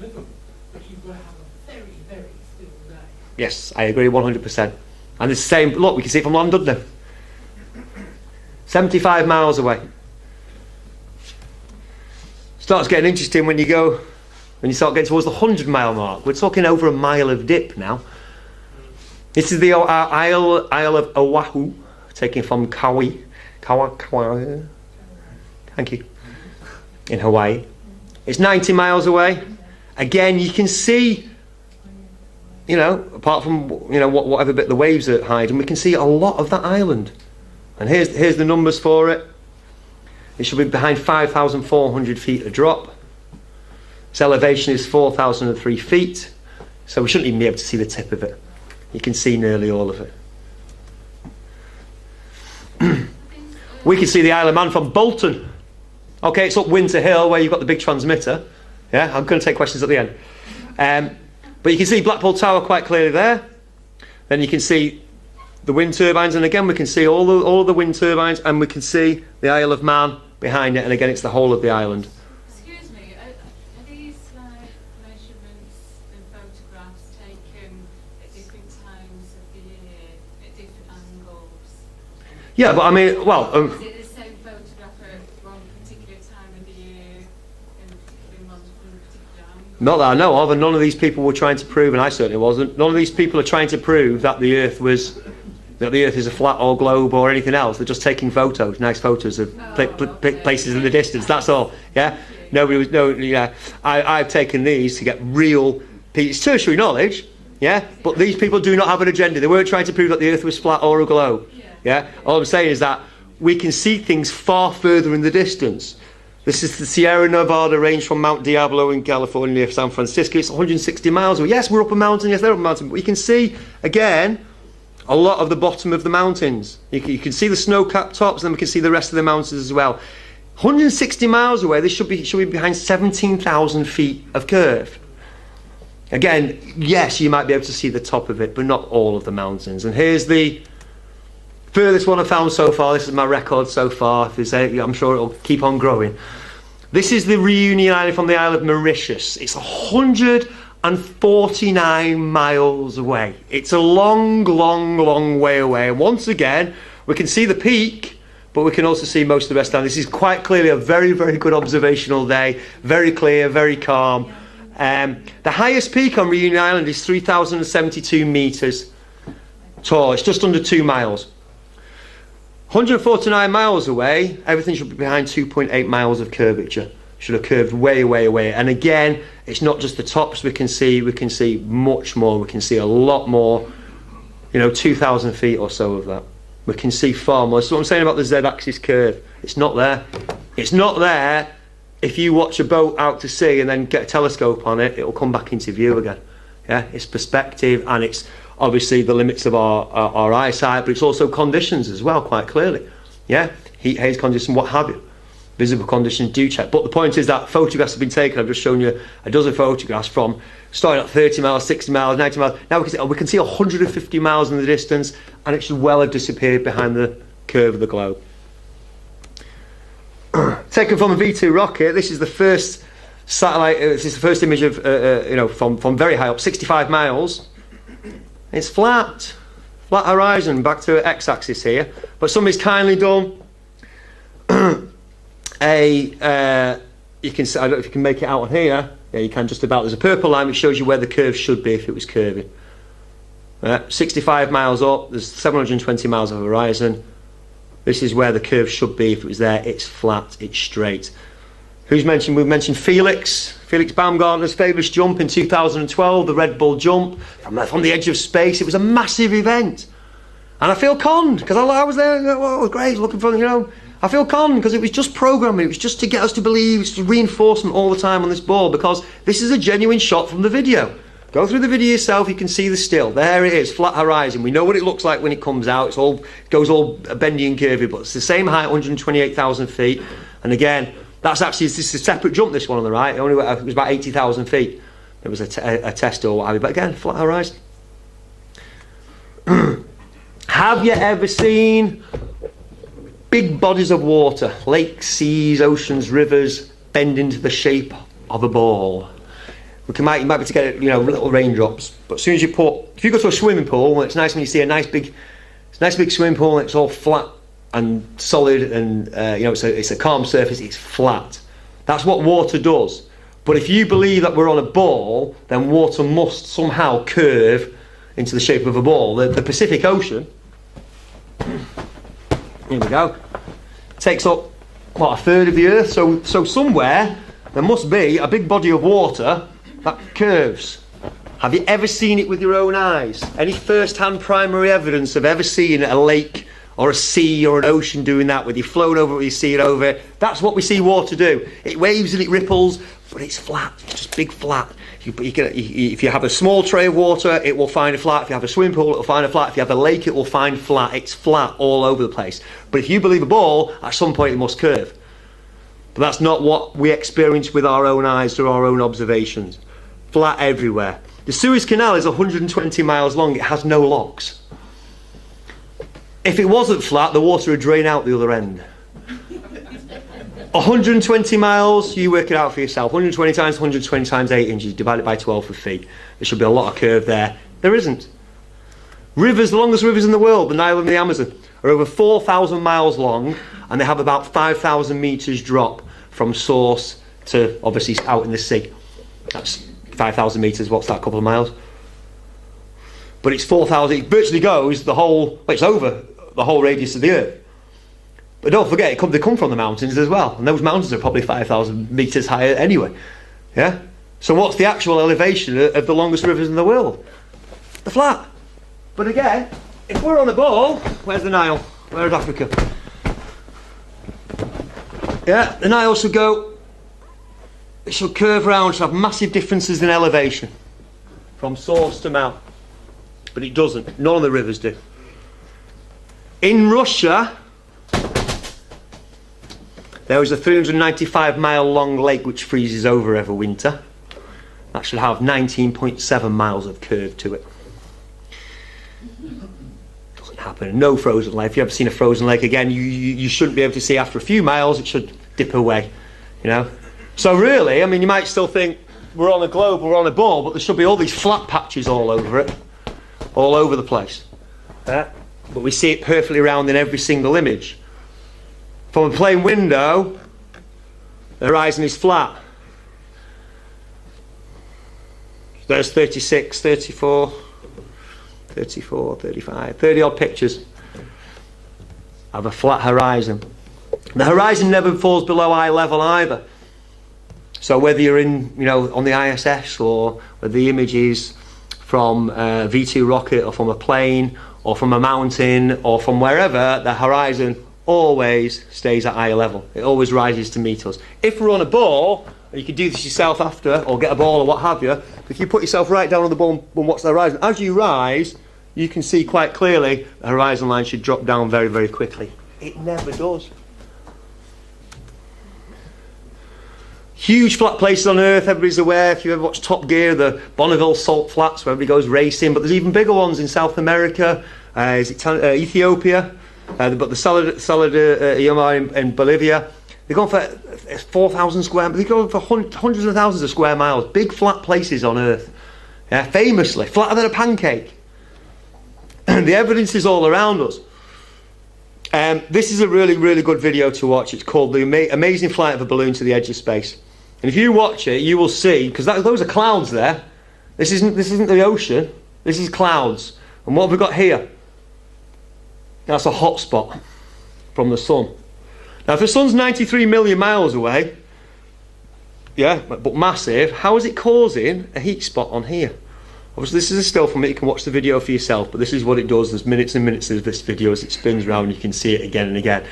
Liverpool, but you've got to have a very, very still day. Yes, I agree 100%. And it's the same, look, we can see it from London. 75 miles away. Starts getting interesting when you start getting towards the 100-mile mark. We're talking over a mile of dip now. This is the Isle of Oahu, taken from Kauai. Thank you. In Hawaii. It's 90 miles away. Again, you can see, apart from, whatever bit the waves are hiding, we can see a lot of that island. And here's the numbers for it. It should be behind 5,400 feet a drop. Its elevation is 4,003 feet. So we shouldn't even be able to see the tip of it. You can see nearly all of it. We can see the Isle of Man from Bolton. Okay, it's up Winter Hill where you've got the big transmitter. Yeah, I'm going to take questions at the end. But you can see Blackpool Tower quite clearly there. Then you can see the wind turbines, and again we can see all the wind turbines, and we can see the Isle of Man behind it, and again it's the whole of the island. Excuse me, are these measurements and photographs taken at different times of the year, at different angles? Yeah, but I mean, well... Is it the same photograph at one particular time of the year, in a particular month, from a particular angle? Not that I know of, and none of these people were trying to prove, and I certainly wasn't, none of these people are trying to prove that the Earth is a flat or globe or anything else. They're just taking photos, nice photos of places in the distance, that's all, yeah? I've taken these to get real, it's tertiary knowledge, yeah? But these people do not have an agenda. They weren't trying to prove that the Earth was flat or a globe, yeah? All I'm saying is that we can see things far further in the distance. This is the Sierra Nevada range from Mount Diablo in California near San Francisco. It's 160 miles away. Yes, we're up a mountain. Yes, they're up a mountain. But we can see, again, a lot of the bottom of the mountains. You can see the snow-capped tops, and then we can see the rest of the mountains as well. 160 miles away, this should be behind 17,000 feet of curve. Again, yes, you might be able to see the top of it, but not all of the mountains. And here's the furthest one I've found so far. This is my record so far. I'm sure it'll keep on growing. This is the Reunion Island from the Isle of Mauritius. It's 149 miles away. It's a long, long, long way away. And once again, we can see the peak, but we can also see most of the rest down. This is quite clearly a very, very good observational day. Very clear, very calm. The highest peak on Reunion Island is 3,072 metres tall. It's just under 2 miles. 149 miles away, everything should be behind 2.8 miles of curvature. Should have curved way, way away. And again, it's not just the tops we can see much more. We can see a lot more, 2,000 feet or so of that. We can see far more. That's what I'm saying about the Z-axis curve. It's not there. It's not there. If you watch a boat out to sea and then get a telescope on it, it will come back into view again. Yeah, it's perspective, and it's obviously the limits of our eyesight, but it's also conditions as well, quite clearly. Yeah, heat, haze conditions, what have you. Visible conditions do check. But the point is that photographs have been taken. I've just shown you a dozen photographs from starting at 30 miles, 60 miles, 90 miles. Now we can see 150 miles in the distance, and it should well have disappeared behind the curve of the globe. Taken from a V2 rocket, this is the first satellite. This is the first image of from very high up, 65 miles. It's flat horizon, back to x-axis here. But somebody's kindly done you can see, I don't know if you can make it out on here. Yeah, you can just about. There's a purple line which shows you where the curve should be if it was curving. 65 miles up, there's 720 miles of horizon. This is where the curve should be if it was there. It's flat, it's straight. We've mentioned Felix Baumgartner's famous jump in 2012, the Red Bull jump from the edge of space. It was a massive event. And I feel conned, because I was there, it was great, looking for, I feel conned, because it was just programming. It was just to get us to believe, it's reinforcement all the time on this ball, because this is a genuine shot from the video. Go through the video yourself, you can see the still. There it is, flat horizon. We know what it looks like when it comes out. It goes all bendy and curvy, but it's the same height, 128,000 feet. And again, this is a separate jump, this one on the right. It was about 80,000 feet. It was a test or what have you, but again, flat horizon. Have you ever seen big bodies of water, lakes, seas, oceans, rivers, bend into the shape of a ball? You might be able to get little raindrops, but as soon as if you go to a swimming pool, it's nice when you see a nice big swimming pool and it's all flat and solid, and it's a calm surface, it's flat. That's what water does. But if you believe that we're on a ball, then water must somehow curve into the shape of a ball. The Pacific Ocean, here we go, takes up a third of the Earth, so somewhere there must be a big body of water that curves. Have you ever seen it with your own eyes? Any first-hand primary evidence of ever seeing a lake or a sea or an ocean doing that, whether you've flown over it or you see it over it? That's what we see water do. It waves and it ripples, but it's flat. It's just big flat. If you have a small tray of water, it will find a flat. If you have a swimming pool, it will find a flat. If you have a lake, it will find flat. It's flat all over the place. But if you believe a ball, at some point it must curve. But that's not what we experience with our own eyes through our own observations. Flat everywhere. The Suez Canal is 120 miles long. It has no locks. If it wasn't flat, the water would drain out the other end. 120 miles, you work it out for yourself. 120 times 120 times 8 inches, divide it by 12 for feet. There should be a lot of curve there. There isn't. Rivers, the longest rivers in the world, the Nile and the Amazon, are over 4,000 miles long, and they have about 5,000 metres drop from source to obviously out in the sea. That's 5,000 metres, what's that, a couple of miles? But it's 4,000, it virtually goes the whole, well, it's over the whole radius of the Earth. But don't forget, they come from the mountains as well, and those mountains are probably 5,000 metres higher anyway. Yeah? So what's the actual elevation of the longest rivers in the world? The flat. But again, if we're on a ball, where's the Nile? Where's Africa? Yeah, the Nile should go, it should curve round, should have massive differences in elevation from source to mouth. But it doesn't. None of the rivers do. In Russia, there was a 395-mile long lake which freezes over every winter. That should have 19.7 miles of curve to it. Doesn't happen. No frozen lake. If you've ever seen a frozen lake, again, you shouldn't be able to see after a few miles. It should dip away, you know. So really, I mean, you might still think we're on a globe, we're on a ball, but there should be all these flat patches all over it, all over the place. But we see it perfectly round in every single image. From a plane window, the horizon is flat. There's 36, 34, 34, 35, 30 odd pictures of a flat horizon. The horizon never falls below eye level either. So whether you're in, you know, on the ISS, or whether the image is from a V2 rocket, or from a plane, or from a mountain, or from wherever, the horizon always stays at eye level. It always rises to meet us. If we're on a ball, and you can do this yourself after, or get a ball or what have you, if you put yourself right down on the ball and watch the horizon, as you rise, you can see quite clearly the horizon line should drop down very, very quickly. It never does. Huge flat places on Earth, everybody's aware. If you ever watch Top Gear, the Bonneville Salt Flats, where everybody goes racing, but there's even bigger ones in South America. Ethiopia? But the Saladiyama in Bolivia, they're going for 4,000 square. They're going for hundreds of thousands of square miles. Big flat places on Earth, yeah, famously flatter than a pancake. The evidence is all around us. This is a really, really good video to watch. It's called "The Amazing Flight of a Balloon to the Edge of Space." And if you watch it, you will see, because those are clouds there. This isn't the ocean. This is clouds. And what have we got here? That's a hot spot from the sun. Now, if the sun's 93 million miles away, yeah, but massive, how is it causing a heat spot on here? Obviously, this is a still from it. You can watch the video for yourself, but this is what it does. There's minutes and minutes of this video as it spins around. You can see it again and again.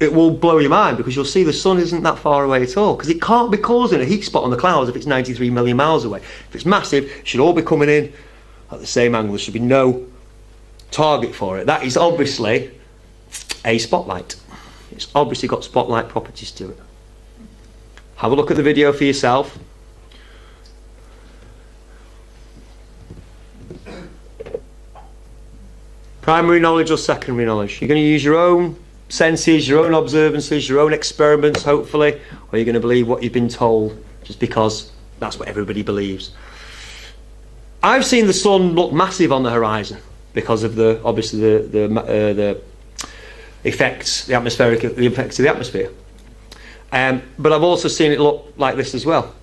It will blow your mind, because you'll see the sun isn't that far away at all, because it can't be causing a heat spot on the clouds if it's 93 million miles away. If it's massive, it should all be coming in at the same angle. There should be no target for it. That is obviously a spotlight. It's obviously got spotlight properties to it. Have a look at the video for yourself. Primary knowledge or secondary knowledge? You're going to use your own senses, your own observances, your own experiments, hopefully, or you're going to believe what you've been told just because that's what everybody believes. I've seen the sun look massive on the horizon because of the effects, the effects of the atmosphere. But I've also seen it look like this as well.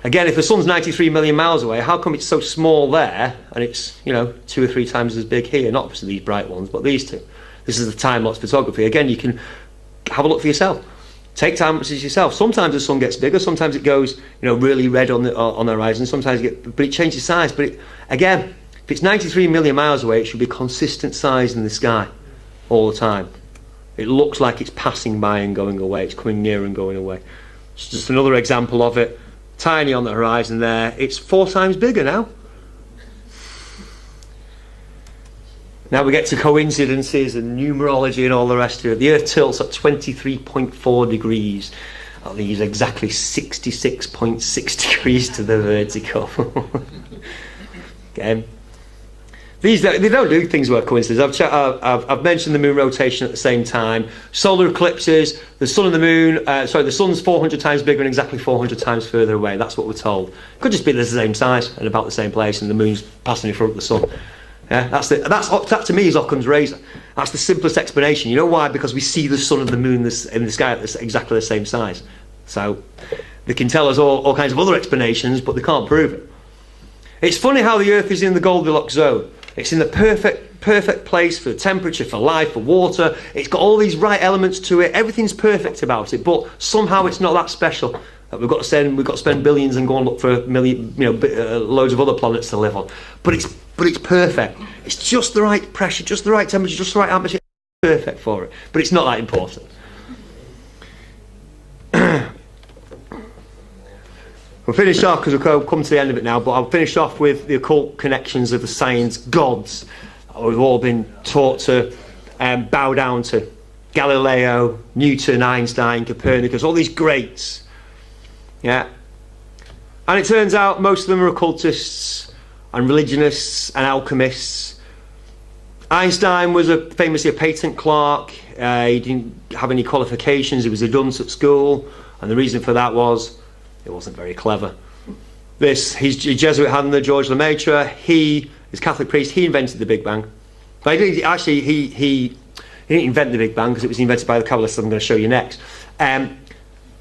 Again, if the sun's 93 million miles away, how come it's so small there and it's, you know, 2 or 3 times as big here? Not obviously these bright ones, but these two. This is the time-lapse photography. Again, you can have a look for yourself. Take time-lapses yourself. Sometimes the sun gets bigger. Sometimes it goes, you know, really red on the horizon. Sometimes but it changes size. But again, if it's 93 million miles away, it should be consistent size in the sky all the time. It looks like it's passing by and going away. It's coming near and going away. It's just another example of it. Tiny on the horizon there. It's 4 times bigger now. Now we get to coincidences and numerology and all the rest of it. The Earth tilts at 23.4 degrees. That leaves exactly 66.6 degrees to the vertical. Okay. They don't do things where coincidence. I've mentioned the moon rotation at the same time. Solar eclipses, the sun and the moon, the sun's 400 times bigger and exactly 400 times further away. That's what we're told. Could just be the same size and about the same place, and the moon's passing in front of the sun. Yeah, that to me is Occam's razor. That's the simplest explanation. You know why? Because we see the sun and the moon in the sky at exactly the same size. So They can tell us all kinds of other explanations, but they can't prove it. It's funny how the Earth is in the Goldilocks zone. It's in the perfect place for temperature, for life, for water. It's got all these right elements to it. Everything's perfect about it, but somehow it's not that special. We've got to spend billions and go and look for loads of other planets to live on. But it's perfect. It's just the right pressure, just the right temperature, just the right atmosphere. Perfect for it. But it's not that important. We'll finish off, because we'll come to the end of it now, but I'll finish off with the occult connections of the science gods we've all been taught to bow down to. Galileo, Newton, Einstein, Copernicus, all these greats. Yeah. And it turns out most of them are occultists and religionists and alchemists. Einstein was famously a patent clerk. He didn't have any qualifications. He was a dunce at school, and the reason for that was it wasn't very clever. His Jesuit handler, George Lemaitre, he is a Catholic priest. He invented the Big Bang. But he didn't invent the Big Bang, because it was invented by the Kabbalists, I'm going to show you next.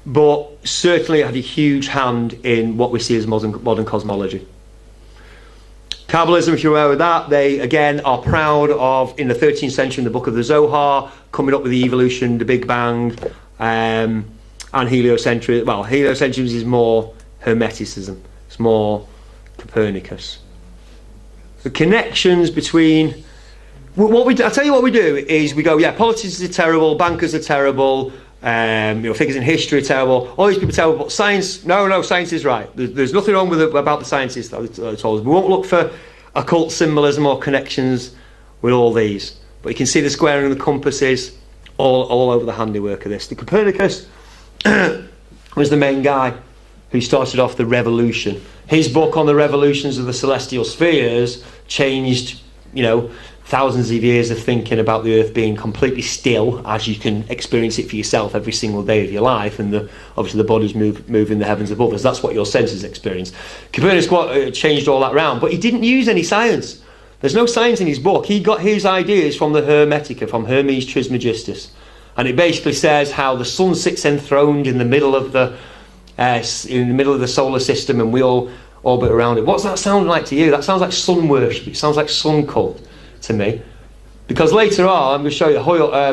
But certainly it had a huge hand in what we see as modern cosmology. Kabbalism, if you're aware of that, they again are proud of, in the 13th century, in the book of the Zohar, coming up with the evolution, the Big Bang, and heliocentrism. Well, heliocentrism is more Hermeticism. It's more Copernicus. The connections between I tell you what we do is we go, yeah, politicians are terrible, bankers are terrible, figures in history are terrible, all these people are terrible, but science, no, science is right. There's nothing wrong about the scientists at all. We won't look for occult symbolism or connections with all these. But you can see the square and the compasses all over the handiwork of this. The Copernicus was the main guy who started off the revolution. His book on the revolutions of the celestial spheres changed, thousands of years of thinking about the Earth being completely still, as you can experience it for yourself every single day of your life, and obviously the bodies move in the heavens above us. That's what your senses experience. Copernicus changed all that round, but he didn't use any science. There's no science in his book. He got his ideas from the Hermetica, from Hermes Trismegistus, and it basically says how the sun sits enthroned in the middle of the solar system, and we all orbit around it. What's that sound like to you? That sounds like sun worship. It sounds like sun cult to me, because later on I'm going to show you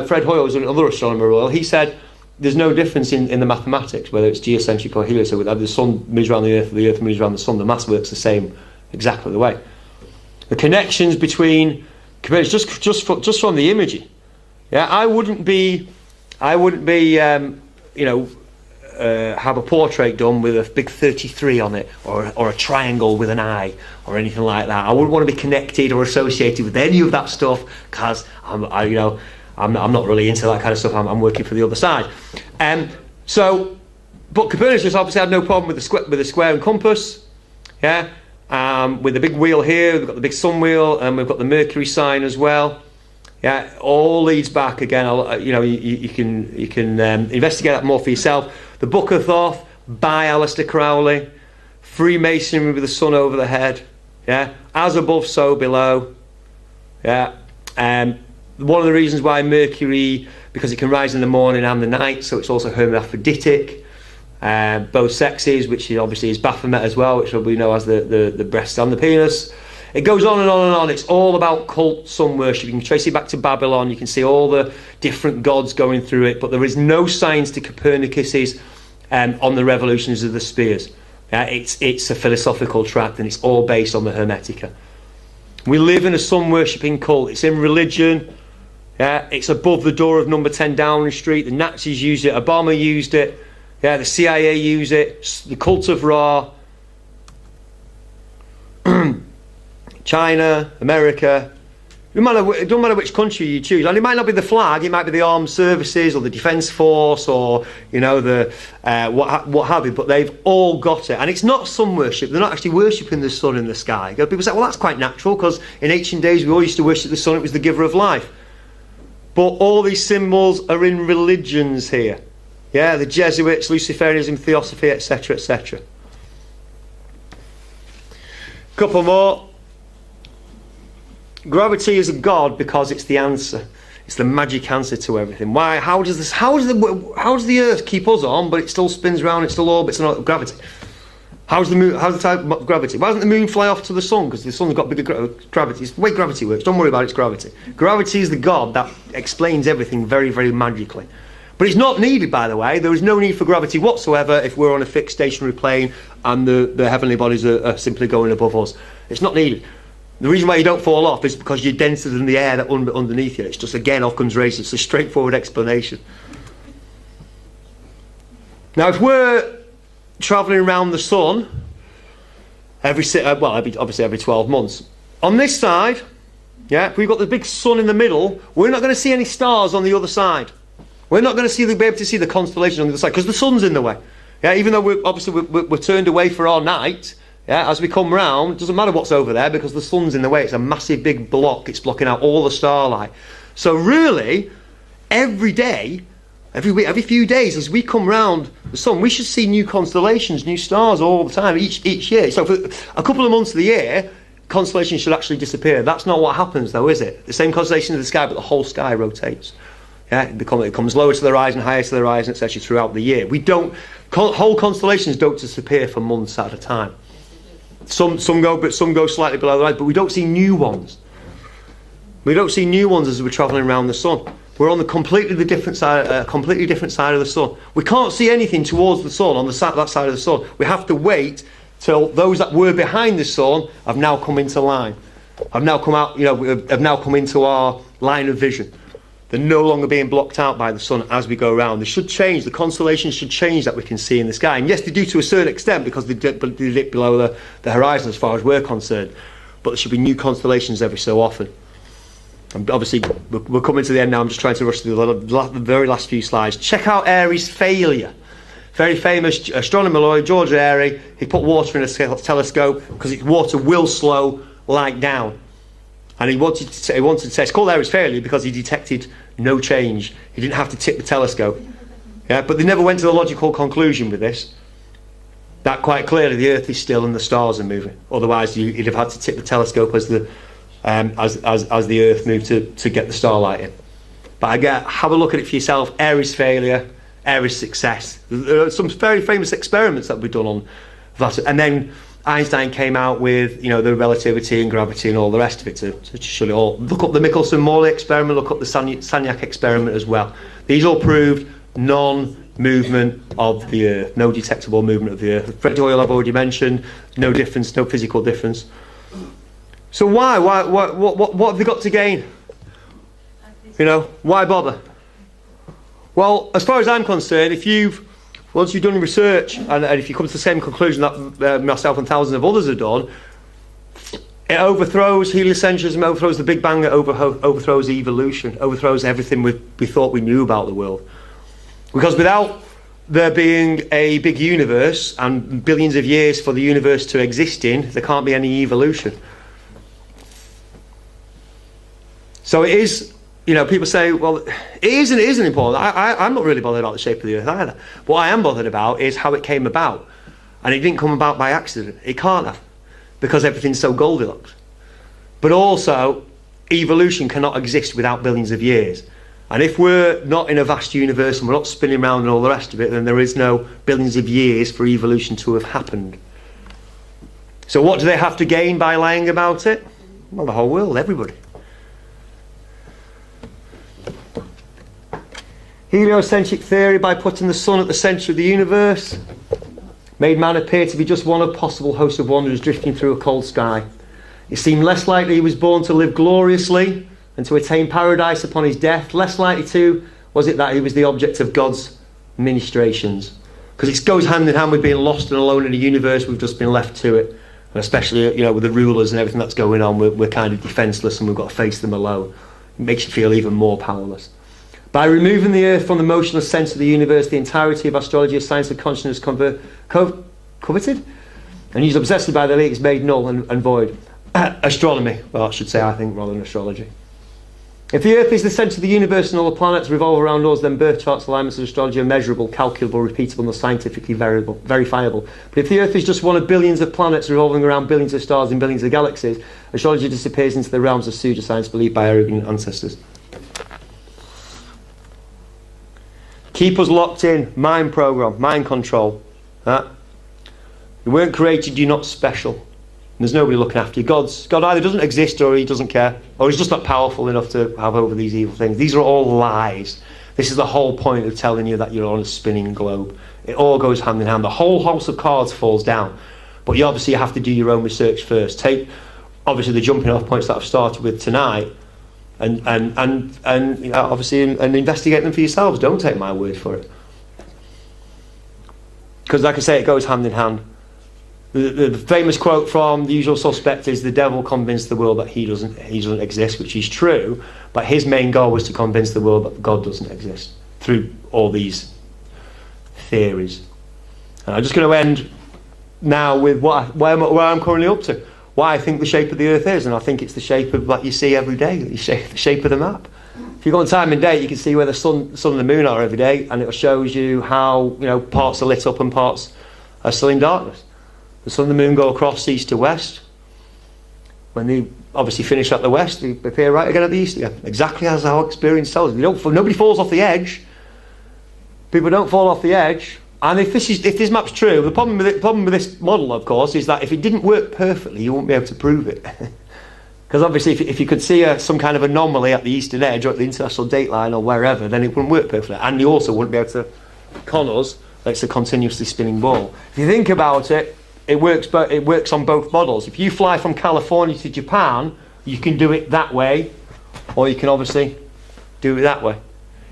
Fred Hoyle was another astronomer royal. He said there's no difference in the mathematics, whether it's geocentric or heliocentric. The sun moves around the earth moves around the sun. The mass works the same, exactly the way. The connections between just from the imaging. Yeah, I wouldn't have a portrait done with a big 33 on it, or a triangle with an eye, or anything like that. I wouldn't want to be connected or associated with any of that stuff, because I'm not really into that kind of stuff. I'm working for the other side. But Copernicus obviously had no problem with the square and compass. Yeah, with the big wheel here, we've got the big sun wheel, and we've got the Mercury sign as well. Yeah, all leads back again. You can investigate that more for yourself. The Book of Thoth by Aleister Crowley. Freemasonry with the sun over the head. Yeah, as above, so below. Yeah, one of the reasons why Mercury, because it can rise in the morning and the night, so it's also hermaphroditic. Both sexes, which obviously is Baphomet as well, which we know as the breast and the penis. It goes on and on and on. It's all about cult sun worship. You can trace it back to Babylon. You can see all the different gods going through it. But there is no science to Copernicus's on the revolutions of the spheres. It's a philosophical tract, and it's all based on the Hermetica. We live in a sun worshipping cult. It's in religion. Yeah, it's above the door of number 10 Downing Street. The Nazis used it. Obama used it. Yeah, the CIA used it. The cult of Ra. China, America, it doesn't matter which country you choose, and it might not be the flag, it might be the armed services or the defence force, or what have you, but they've all got it. And it's not sun worship. They're not actually worshipping the sun in the sky. People say, well, that's quite natural, because in ancient days we all used to worship the sun. It was the giver of life. But all these symbols are in religions here. Yeah, the Jesuits, Luciferianism, Theosophy, etc., etc. Couple more. Gravity is a god because it's the answer. It's the magic answer to everything. Why? How does the Earth keep us on, but it still spins around, it still orbits on gravity? How's the moon? How's the type of gravity? Why doesn't the moon fly off to the sun? Because the sun's got bigger gravity. It's the way gravity works. Don't worry about its gravity. Gravity is the god that explains everything very, very magically. But it's not needed, by the way. There is no need for gravity whatsoever if we're on a fixed stationary plane and the heavenly bodies are simply going above us. It's not needed. The reason why you don't fall off is because you're denser than the air that underneath you. It's just, again, Occam's razor. It's a straightforward explanation. Now, if we're travelling around the sun obviously every 12 months. On this side, yeah, if we've got the big sun in the middle, we're not going to see any stars on the other side. We're not going to be able to see the constellations on the other side because the sun's in the way. Yeah, even though we're turned away for our night, yeah, as we come round, it doesn't matter what's over there because the sun's in the way. It's a massive big block. It's blocking out all the starlight. So really, every day, every week, every few days, as we come round the sun, we should see new constellations, new stars all the time, each year. So for a couple of months of the year, constellations should actually disappear. That's not what happens, though, is it? The same constellation in the sky, but the whole sky rotates. Yeah, it comes lower to the horizon, higher to the horizon, etc. throughout the year. Whole constellations don't disappear for months at a time. Some go slightly below the horizon, but we don't see new ones. We don't see new ones as we're travelling around the sun. We're on the completely different side of the sun. We can't see anything towards the sun on that side of the sun. We have to wait till those that were behind the sun have now come into line. Have now come out. Have now come into our line of vision. They're no longer being blocked out by the sun as we go around. They should change. The constellations should change that we can see in the sky. And yes, they do to a certain extent because they dip below the horizon as far as we're concerned. But there should be new constellations every so often. And obviously, we're coming to the end now. I'm just trying to rush through the very last few slides. Check out Airy's failure. Very famous astronomer, George Airy. He put water in a telescope because water will slow light down. And he wanted to say, it's called Airy's failure because he detected no change. He didn't have to tip the telescope. Yeah, but they never went to the logical conclusion with this. That quite clearly the Earth is still and the stars are moving. Otherwise, you'd have had to tip the telescope as the Earth moved to get the starlight in. But have a look at it for yourself. Airy's failure, Airy's success. There are some very famous experiments that we've done on that, and then Einstein came out with the relativity and gravity and all the rest of it to show it all. Look up the Michelson-Morley experiment. Look up the Sagnac experiment as well. These all proved non-movement of the Earth, no detectable movement of the Earth. Red oil I've already mentioned. No difference, no physical difference. So why? What have they got to gain? Why bother? Well, as far as I'm concerned, once you've done research and if you come to the same conclusion that myself and thousands of others have done, it overthrows heliocentrism, overthrows the Big Bang, it overthrows evolution, overthrows everything we thought we knew about the world. Because without there being a big universe and billions of years for the universe to exist in, there can't be any evolution. So it is, people say, well, it isn't important. I'm not really bothered about the shape of the Earth either. What I am bothered about is how it came about. And it didn't come about by accident. It can't have, because everything's so Goldilocks. But also, evolution cannot exist without billions of years. And if we're not in a vast universe and we're not spinning around and all the rest of it, then there is no billions of years for evolution to have happened. So what do they have to gain by lying about it? Well, the whole world, everybody. Heliocentric theory, by putting the sun at the centre of the universe, made man appear to be just one of possible hosts of wanderers drifting through a cold sky. It seemed less likely he was born to live gloriously and to attain paradise upon his death. Less likely too was it that he was the object of God's ministrations. Because it goes hand in hand with being lost and alone in a universe. We've just been left to it. And especially, with the rulers and everything that's going on, we're kind of defenceless and we've got to face them alone. It makes you feel even more powerless. By removing the Earth from the motionless centre of the universe, the entirety of astrology, a science of consciousness, coveted and used obsessively by the elite is made null and void. Astronomy, well, I should say, I think, rather than astrology. If the Earth is the centre of the universe and all the planets revolve around us, then birth charts, alignments of astrology are measurable, calculable, repeatable, and scientifically verifiable. But if the Earth is just one of billions of planets revolving around billions of stars in billions of galaxies, astrology disappears into the realms of pseudoscience believed by arrogant ancestors. Keep us locked in, mind program, mind control. You weren't created, you're not special. There's nobody looking after you. God either doesn't exist or he doesn't care, or he's just not powerful enough to have over these evil things. These are all lies. This is the whole point of telling you that you're on a spinning globe. It all goes hand in hand. The whole house of cards falls down. But you obviously have to do your own research first. Take, obviously, the jumping off points that I've started with tonight, and obviously investigate them for yourselves. Don't take my word for it. Because, like I say, it goes hand in hand. The famous quote from The Usual Suspect is, the devil convinced the world that he doesn't exist, which is true, but his main goal was to convince the world that God doesn't exist through all these theories. And I'm just going to end now with where I'm currently up to, why I think the shape of the earth is, and I think it's the shape of what you see every day, the shape of the map. If you go on time and date, you can see where the sun and the moon are every day, and it shows you how, parts are lit up and parts are still in darkness. The sun and the moon go across east to west. When they obviously finish at the west, they appear right again at the east again. Exactly as our experience tells us. Nobody falls off the edge. People don't fall off the edge. And if this map's true, the problem with this model, of course, is that if it didn't work perfectly, you won't be able to prove it. Because obviously, if you could see some kind of anomaly at the eastern edge or at the international dateline or wherever, then it wouldn't work perfectly. And you also wouldn't be able to con us that it's a continuously spinning ball. If you think about it, it works on both models. If you fly from California to Japan, you can do it that way, or you can obviously do it that way.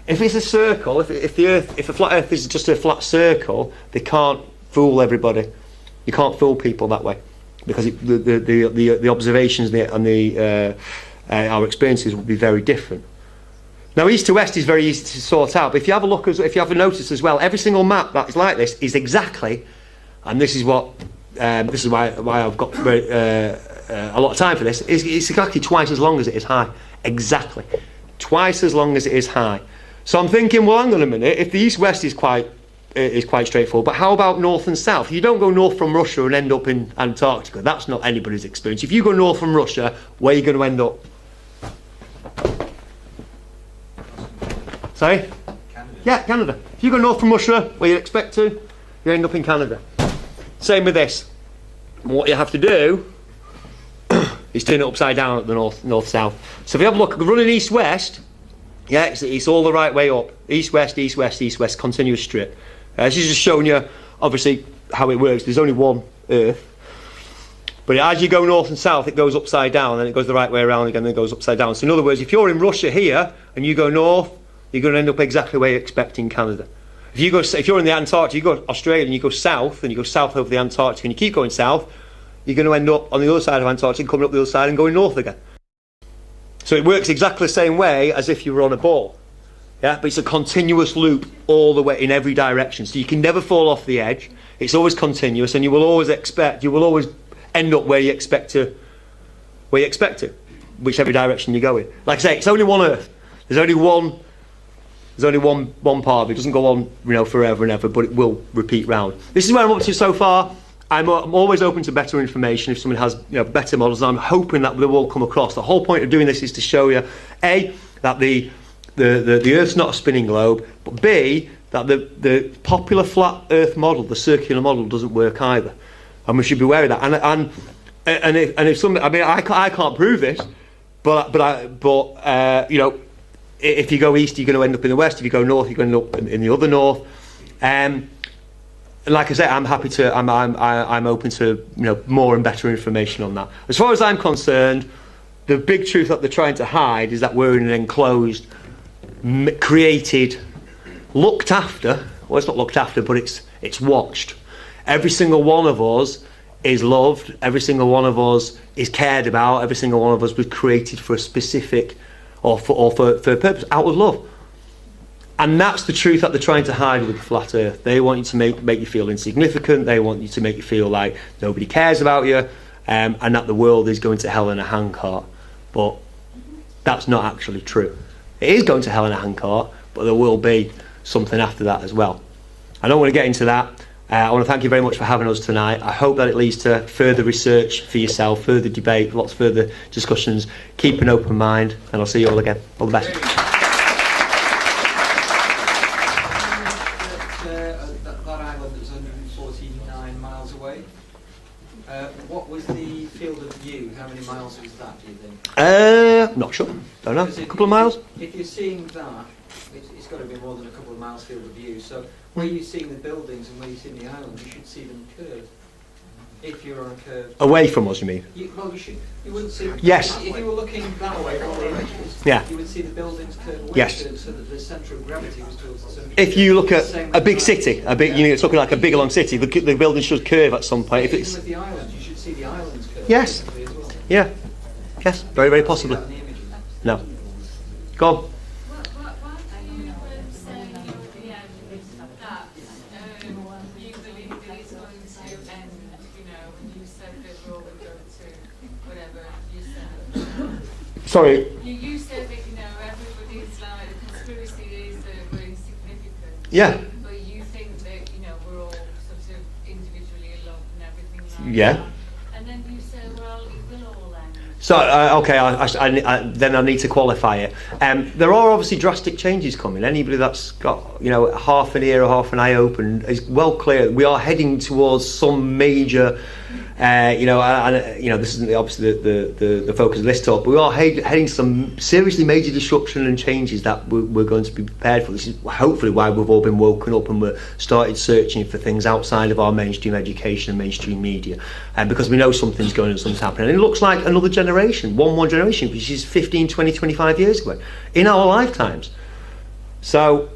If it's a circle, if a flat Earth is just a flat circle, they can't fool everybody. You can't fool people that way, because the observations and our experiences will be very different. Now, east to west is very easy to sort out, but if you have a notice as well, every single map that is like this is exactly, and this is why I've got a lot of time for this. It's exactly twice as long as it is high. Exactly, twice as long as it is high. So I'm thinking, well, hang on a minute. If the east-west is quite straightforward, but how about north and south? You don't go north from Russia and end up in Antarctica. That's not anybody's experience. If you go north from Russia, where are you going to end up? Sorry? Canada. Yeah, Canada. If you go north from Russia, where you expect to, you end up in Canada. Same with this. And what you have to do is turn it upside down at the north-south. So if you have a look, running east-west, yeah, it's all the right way up. East-west, east-west, east-west, continuous strip. This is just showing you, obviously, how it works. There's only one Earth. But as you go north and south, it goes upside down, and then it goes the right way around again, then it goes upside down. So in other words, if you're in Russia here, and you go north, you're going to end up exactly where you expect in Canada. If you're in the Antarctic, you go to Australia, and you go south over the Antarctic, and you keep going south, you're going to end up on the other side of Antarctic, coming up the other side and going north again. So it works exactly the same way as if you were on a ball. Yeah, but it's a continuous loop all the way in every direction. So you can never fall off the edge. It's always continuous, and you will always end up where you expect to, whichever direction you go in. Like I say, it's only one Earth. There's only one part of it. It doesn't go on, forever and ever, but it will repeat round. This is where I'm up to so far. I'm always open to better information if someone has better models. I'm hoping that they will come across. The whole point of doing this is to show you, A, that the Earth's not a spinning globe, but B, that the popular flat Earth model, the circular model, doesn't work either, and we should be aware of that. And if somebody, I can't prove this, but if you go east, you're going to end up in the west. If you go north, you're going to end up in the other north. Like I say, I'm happy to. I'm open to more and better information on that. As far as I'm concerned, the big truth that they're trying to hide is that we're in an enclosed, created, looked after. Well, it's not looked after, but it's watched. Every single one of us is loved. Every single one of us is cared about. Every single one of us was created for a specific or for a purpose, out of love. And that's the truth that they're trying to hide with the flat Earth. They want you to make you feel insignificant. They want you to make you feel like nobody cares about you, and that the world is going to hell in a handcart. But that's not actually true. It is going to hell in a handcart, but there will be something after that as well. I don't want to get into that. I want to thank you very much for having us tonight. I hope that it leads to further research for yourself, further debate, lots of further discussions. Keep an open mind, and I'll see you all again. All the best. Not sure. Don't know. A couple of miles. If you're seeing that, it's got to be more than a couple of miles field of view. So where you're seeing the buildings and where you're seeing the islands, you should see them curved. If you're on a curve. Away from us, you mean? Well, you wouldn't see. Yes. If you were looking that way from the images, Yeah. you would see the buildings curved away Yes. so that the centre of gravity was towards the centre. If you look at Same a with big the city, it's looking like a big long city, the building should curve at some point. If Even it's with the islands, you should see the islands curved. Yes. as well. yeah, yes, very very See possibly. that in the images. No. Go on. Why do you say at the end that you believe that it's going to end, and you said that we're all going to go to whatever you said? Sorry. You said that, everybody's like, the conspiracy is that we're insignificant. Yeah. But you think that, we're all sort of individually alone and everything like Yeah. that. And then you say, well, it will all end. So okay, then I need to qualify it. There are obviously drastic changes coming. Anybody that's got half an ear or half an eye open is well clear. We are heading towards some major. This isn't obviously the focus of this talk, but we are heading to some seriously major disruption and changes that we're going to be prepared for. This is hopefully why we've all been woken up and we're started searching for things outside of our mainstream education and mainstream media, because we know something's going on, something's happening. And it looks like another generation, one more generation, which is 15, 20, 25 years away, in our lifetimes. So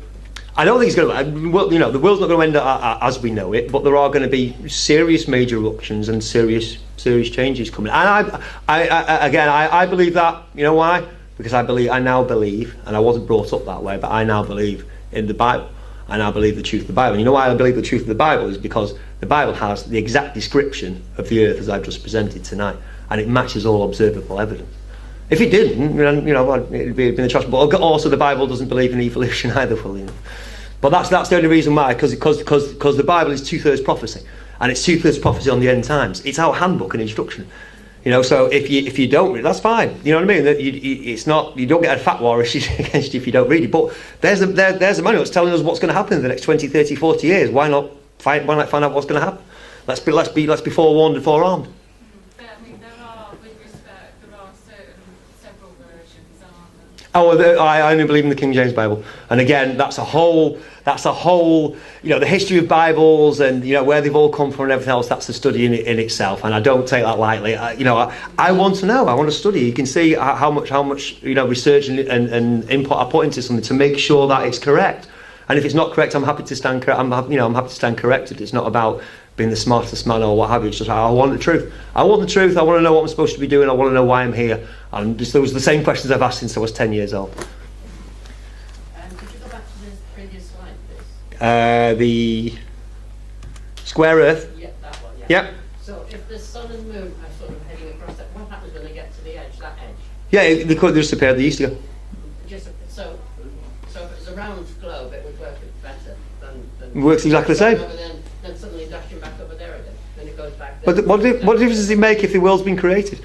I don't think it's going to. Well, the world's not going to end as we know it, but there are going to be serious major eruptions and serious changes coming. And I believe that. You know why? Because I now believe, and I wasn't brought up that way, but I now believe in the Bible. I now believe the truth of the Bible. And you know why I believe the truth of the Bible is because the Bible has the exact description of the earth as I've just presented tonight, and it matches all observable evidence. If it didn't, it'd be in the trash. But also, the Bible doesn't believe in evolution either, fully. But that's the only reason why, because the Bible is 2/3 prophecy, and it's 2/3 prophecy on the end times. It's our handbook and instruction. So if you don't read, that's fine. You know what I mean? It's not, you don't get a fatwa issued against you if you don't read it. But there's a manual that's telling us what's going to happen in the next 20, 30, 40 years. Why not find out what's going to happen? Let's be forewarned and forearmed. But I mean, there are several versions, aren't there? Oh, I only believe in the King James Bible, and again, that's a whole. The history of Bibles and where they've all come from and everything else. That's a study in itself, and I don't take that lightly. I want to know. I want to study. You can see how much research and input I put into something to make sure that it's correct. And if it's not correct, I'm happy to stand corrected. It's not about being the smartest man or what have you. It's just I want the truth. I want the truth. I want to know what I'm supposed to be doing. I want to know why I'm here. And those are the same questions I've asked since I was 10 years old. Could you go back to the previous slide, please? The square Earth. Yeah, that one. Yeah. Yep. So if the sun and moon are sort of heading across that, what happens when they get to the edge? That edge. Yeah, they could disappear. They used to go. So if it was a round globe, it would work better than It works exactly the same. Then suddenly dashing back over there again. Then it goes back. But what difference does it make if the world's been created?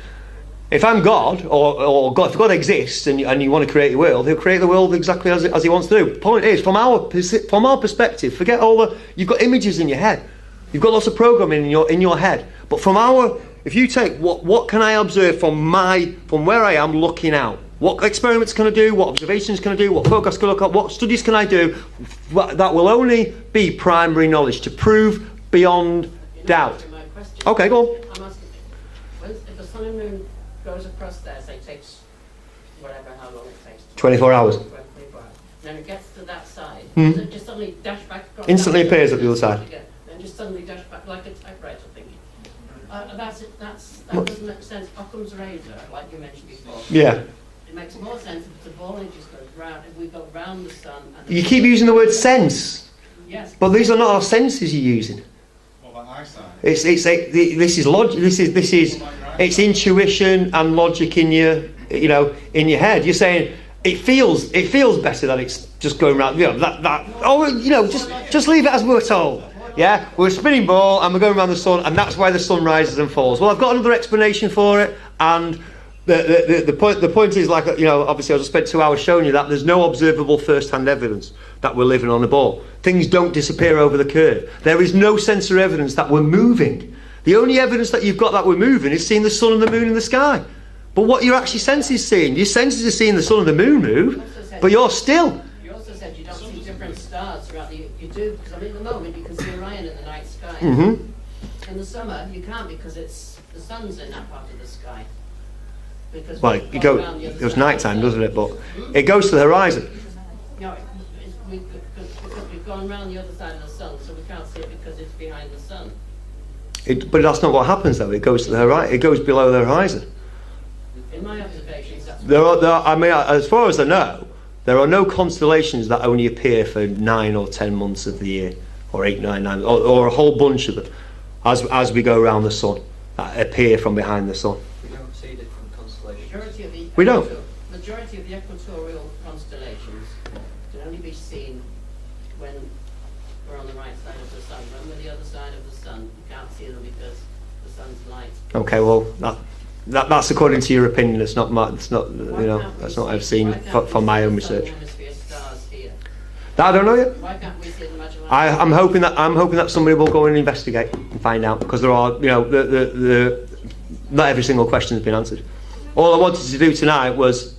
If I'm God, or God, if God exists and you want to create the world, He'll create the world exactly as He wants to do. The point is, from our perspective, forget you've got images in your head, you've got lots of programming in your head. But if you take what can I observe from where I am looking out, what experiments can I do, what observations can I do, what forecasts can I look at, what studies can I do, that will only be primary knowledge to prove beyond doubt. My question. Okay, go on. I'm asking, if the sun and moon goes across there, say it takes how long it takes. 24 hours. 24 hours. Then it gets to that side. Hmm. Does it just suddenly dash back across? Instantly appears at the other side. Again, then just suddenly dash back like a typewriter thingy. That doesn't make sense. Occam's razor, like you mentioned before. Yeah. It makes more sense if the ball just goes round. If we go round the sun. And You keep using the word sense, Yes. but these are not our senses you're using. What about eyesight? This is logic. This is it's intuition and logic in your head. You're saying it feels better that it's just going around. Just leave it as we're told. Yeah, we're a spinning ball and we're going around the sun, and that's why the sun rises and falls. Well, I've got another explanation for it, and the point is, obviously I just spent 2 hours showing you that there's no observable first-hand evidence that we're living on a ball. Things don't disappear over the curve. There is no sensor evidence that we're moving. The only evidence that you've got that we're moving is seeing the sun and the moon in the sky. But what your actually senses seeing, your senses are seeing the sun and the moon move, but you're still. You also said you don't see different stars throughout the year. You do, because at the moment you can see Orion in the night sky. Mm-hmm. In the summer you can't because the sun's in that part of the sky. Because Well, it goes nighttime, doesn't it? But it goes to the horizon. No, because we've gone around the other side of the sun, so we can't see it because it's behind the sun. But that's not what happens though. It goes to the horizon. It goes below the horizon. In my observations, that's There are, I mean, as far as I know, there are no constellations that only appear for 9 or 10 months of the year, or 8, 9, 9, or a whole bunch of them, as we go around the sun, that appear from behind the sun. We don't see different constellations. We don't. Majority of the equatorial constellations can only be seen when we're on the right side of the sun. When we're the other side of the sun, you can't see them because the sun's light. Okay, well, that's according to your opinion. It's not my. It's not. That's not what I've seen from my own research. Hemisphere stars here. I don't know yet. Why can't we see them? I'm hoping that somebody will go and investigate and find out, because there are, not every single question has been answered. All I wanted to do tonight was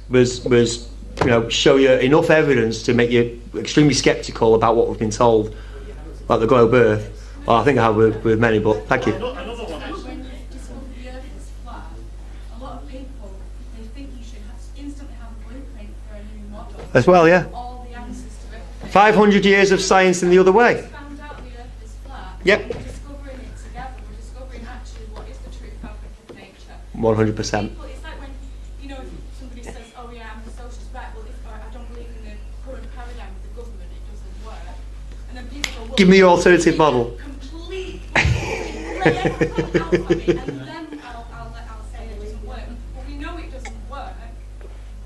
show you enough evidence to make you extremely sceptical about what we've been told about the globe Earth. Well, I think I have with many, but thank you. Another one is, when you discover the Earth is flat, a lot of people, they think you should instantly have a blueprint for a new model. As well, yeah. All the answers to everything. 500 years of science in the other way. Found out the Earth is flat. Yep. We're discovering it together. We're discovering actually what is the true fabric of nature. 100%. People, it's like when, if somebody says, oh yeah, I'm a socialist, right, well, I don't believe in the current paradigm of the government, it doesn't work. And then people go, well, Give me your alternative model. Completely lay everything out for me, and then I'll say it doesn't work. But we know it doesn't work.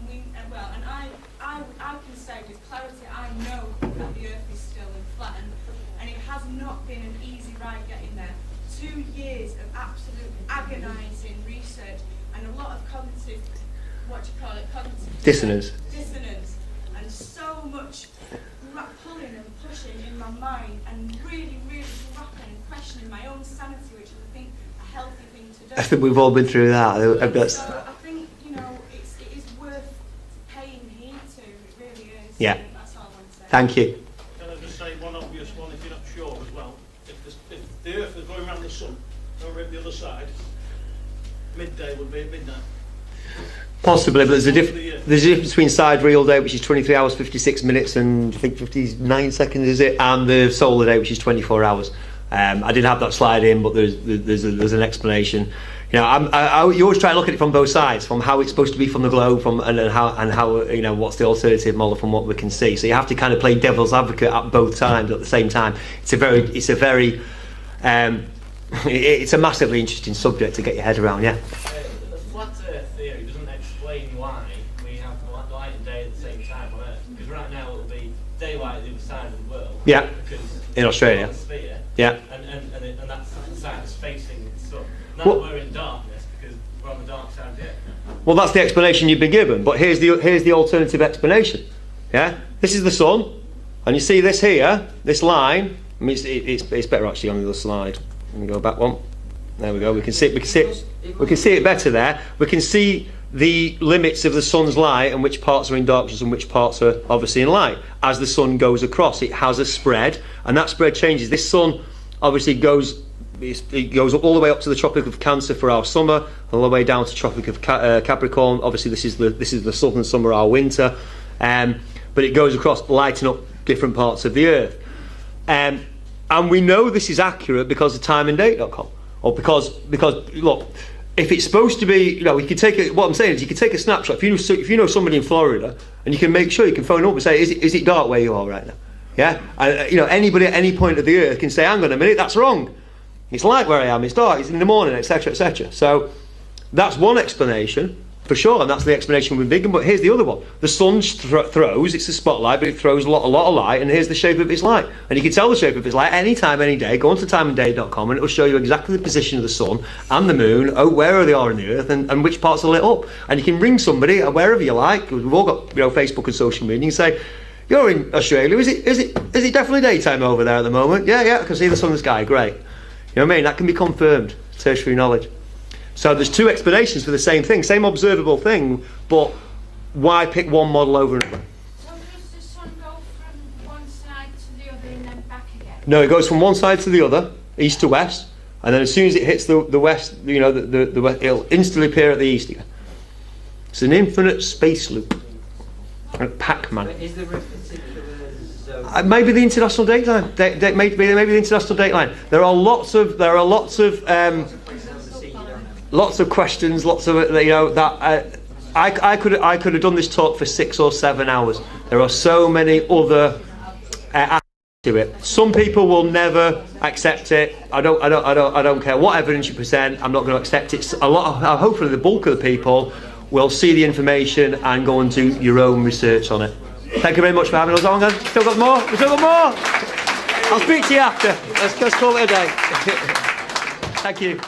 And I can say with clarity, I know that the Earth is still flattened, and it has not been an easy ride getting there. 2 years of absolute agonising research and a lot of cognitive, cognitive Dissonance. and so much pulling and pushing in my mind, and really, really grappling and questioning my own sanity, which is, I think, a healthy thing to do. I think we've all been through that. So I think, it is worth paying heed to. It really is. Yeah. That's all I want to say. Thank you. Can I just say one obvious one, if you're not sure as well? If the Earth was going around the sun, over at the other side, midday would be at midnight. Possibly, but there's a difference between sidereal day, which is 23 hours 56 minutes and I think 59 seconds, is it, and the solar day, which is 24 hours. I didn't have that slide in, but there's an explanation. You always try and look at it from both sides, from how it's supposed to be from the globe, and how what's the alternative model from what we can see. So you have to kind of play devil's advocate at both times at the same time. It's a massively interesting subject to get your head around. Yeah. The flat Earth theory doesn't explain why we have light and day at the same time on Earth. Because right now it'll be daylight at the other side of the world. Yeah. Because In Australia. Sphere, yeah. And that's the side that's facing the sun. Now we're in darkness because we're on the dark side of the Earth. Well, that's the explanation you've been given, but here's the alternative explanation. Yeah. This is the sun, and you see this here, this line. I mean, it's better actually on the other slide. Let me go back one. There we go. We can see it better there. We can see the limits of the sun's light and which parts are in darkness and which parts are obviously in light. As the sun goes across, it has a spread, and that spread changes. This sun obviously goes all the way up to the Tropic of Cancer for our summer, all the way down to Tropic of Capricorn. Obviously, this is the southern summer, our winter, but it goes across, lighting up different parts of the Earth. And we know this is accurate because of timeanddate.com, or because look, if it's supposed to be, we could take what I'm saying is you could take a snapshot. If you know somebody in Florida, and you can make sure you can phone up and say, is it dark where you are right now? Yeah, anybody at any point of the Earth can say, hang on a minute, that's wrong. It's light where I am. It's dark. It's in the morning, etc., etc. So that's one explanation for sure, and that's the explanation we've given. But here's the other one: the sun throws. It's a spotlight, but it throws a lot of light. And here's the shape of its light. And you can tell the shape of its light any time, any day. Go onto timeanddate.com, and it will show you exactly the position of the sun and the moon, where they are in the Earth, and which parts are lit up. And you can ring somebody wherever you like. We've all got Facebook and social media. You can say, "You're in Australia. Is it definitely daytime over there at the moment?" Yeah, I can see the sun in the sky. Great. You know what I mean? That can be confirmed. Tertiary knowledge. So there's two explanations for the same thing, same observable thing, but why pick one model over another? So does the sun go from one side to the other and then back again? No, it goes from one side to the other, east to west, and then as soon as it hits the west, you know, the west, it'll instantly appear at the east again. It's an infinite space loop. Like Pac-Man. Is there a particular zone? Maybe the international dateline. Maybe the international dateline. There are lots of questions, lots of that. I could have done this talk for 6 or 7 hours. There are so many other aspects to it. Some people will never accept it. I don't care what evidence you present. I'm not going to accept it. Hopefully, the bulk of the people will see the information and go and do your own research on it. Thank you very much for having us on, guys. We've still got more. I'll speak to you after. Let's call it a day. Thank you.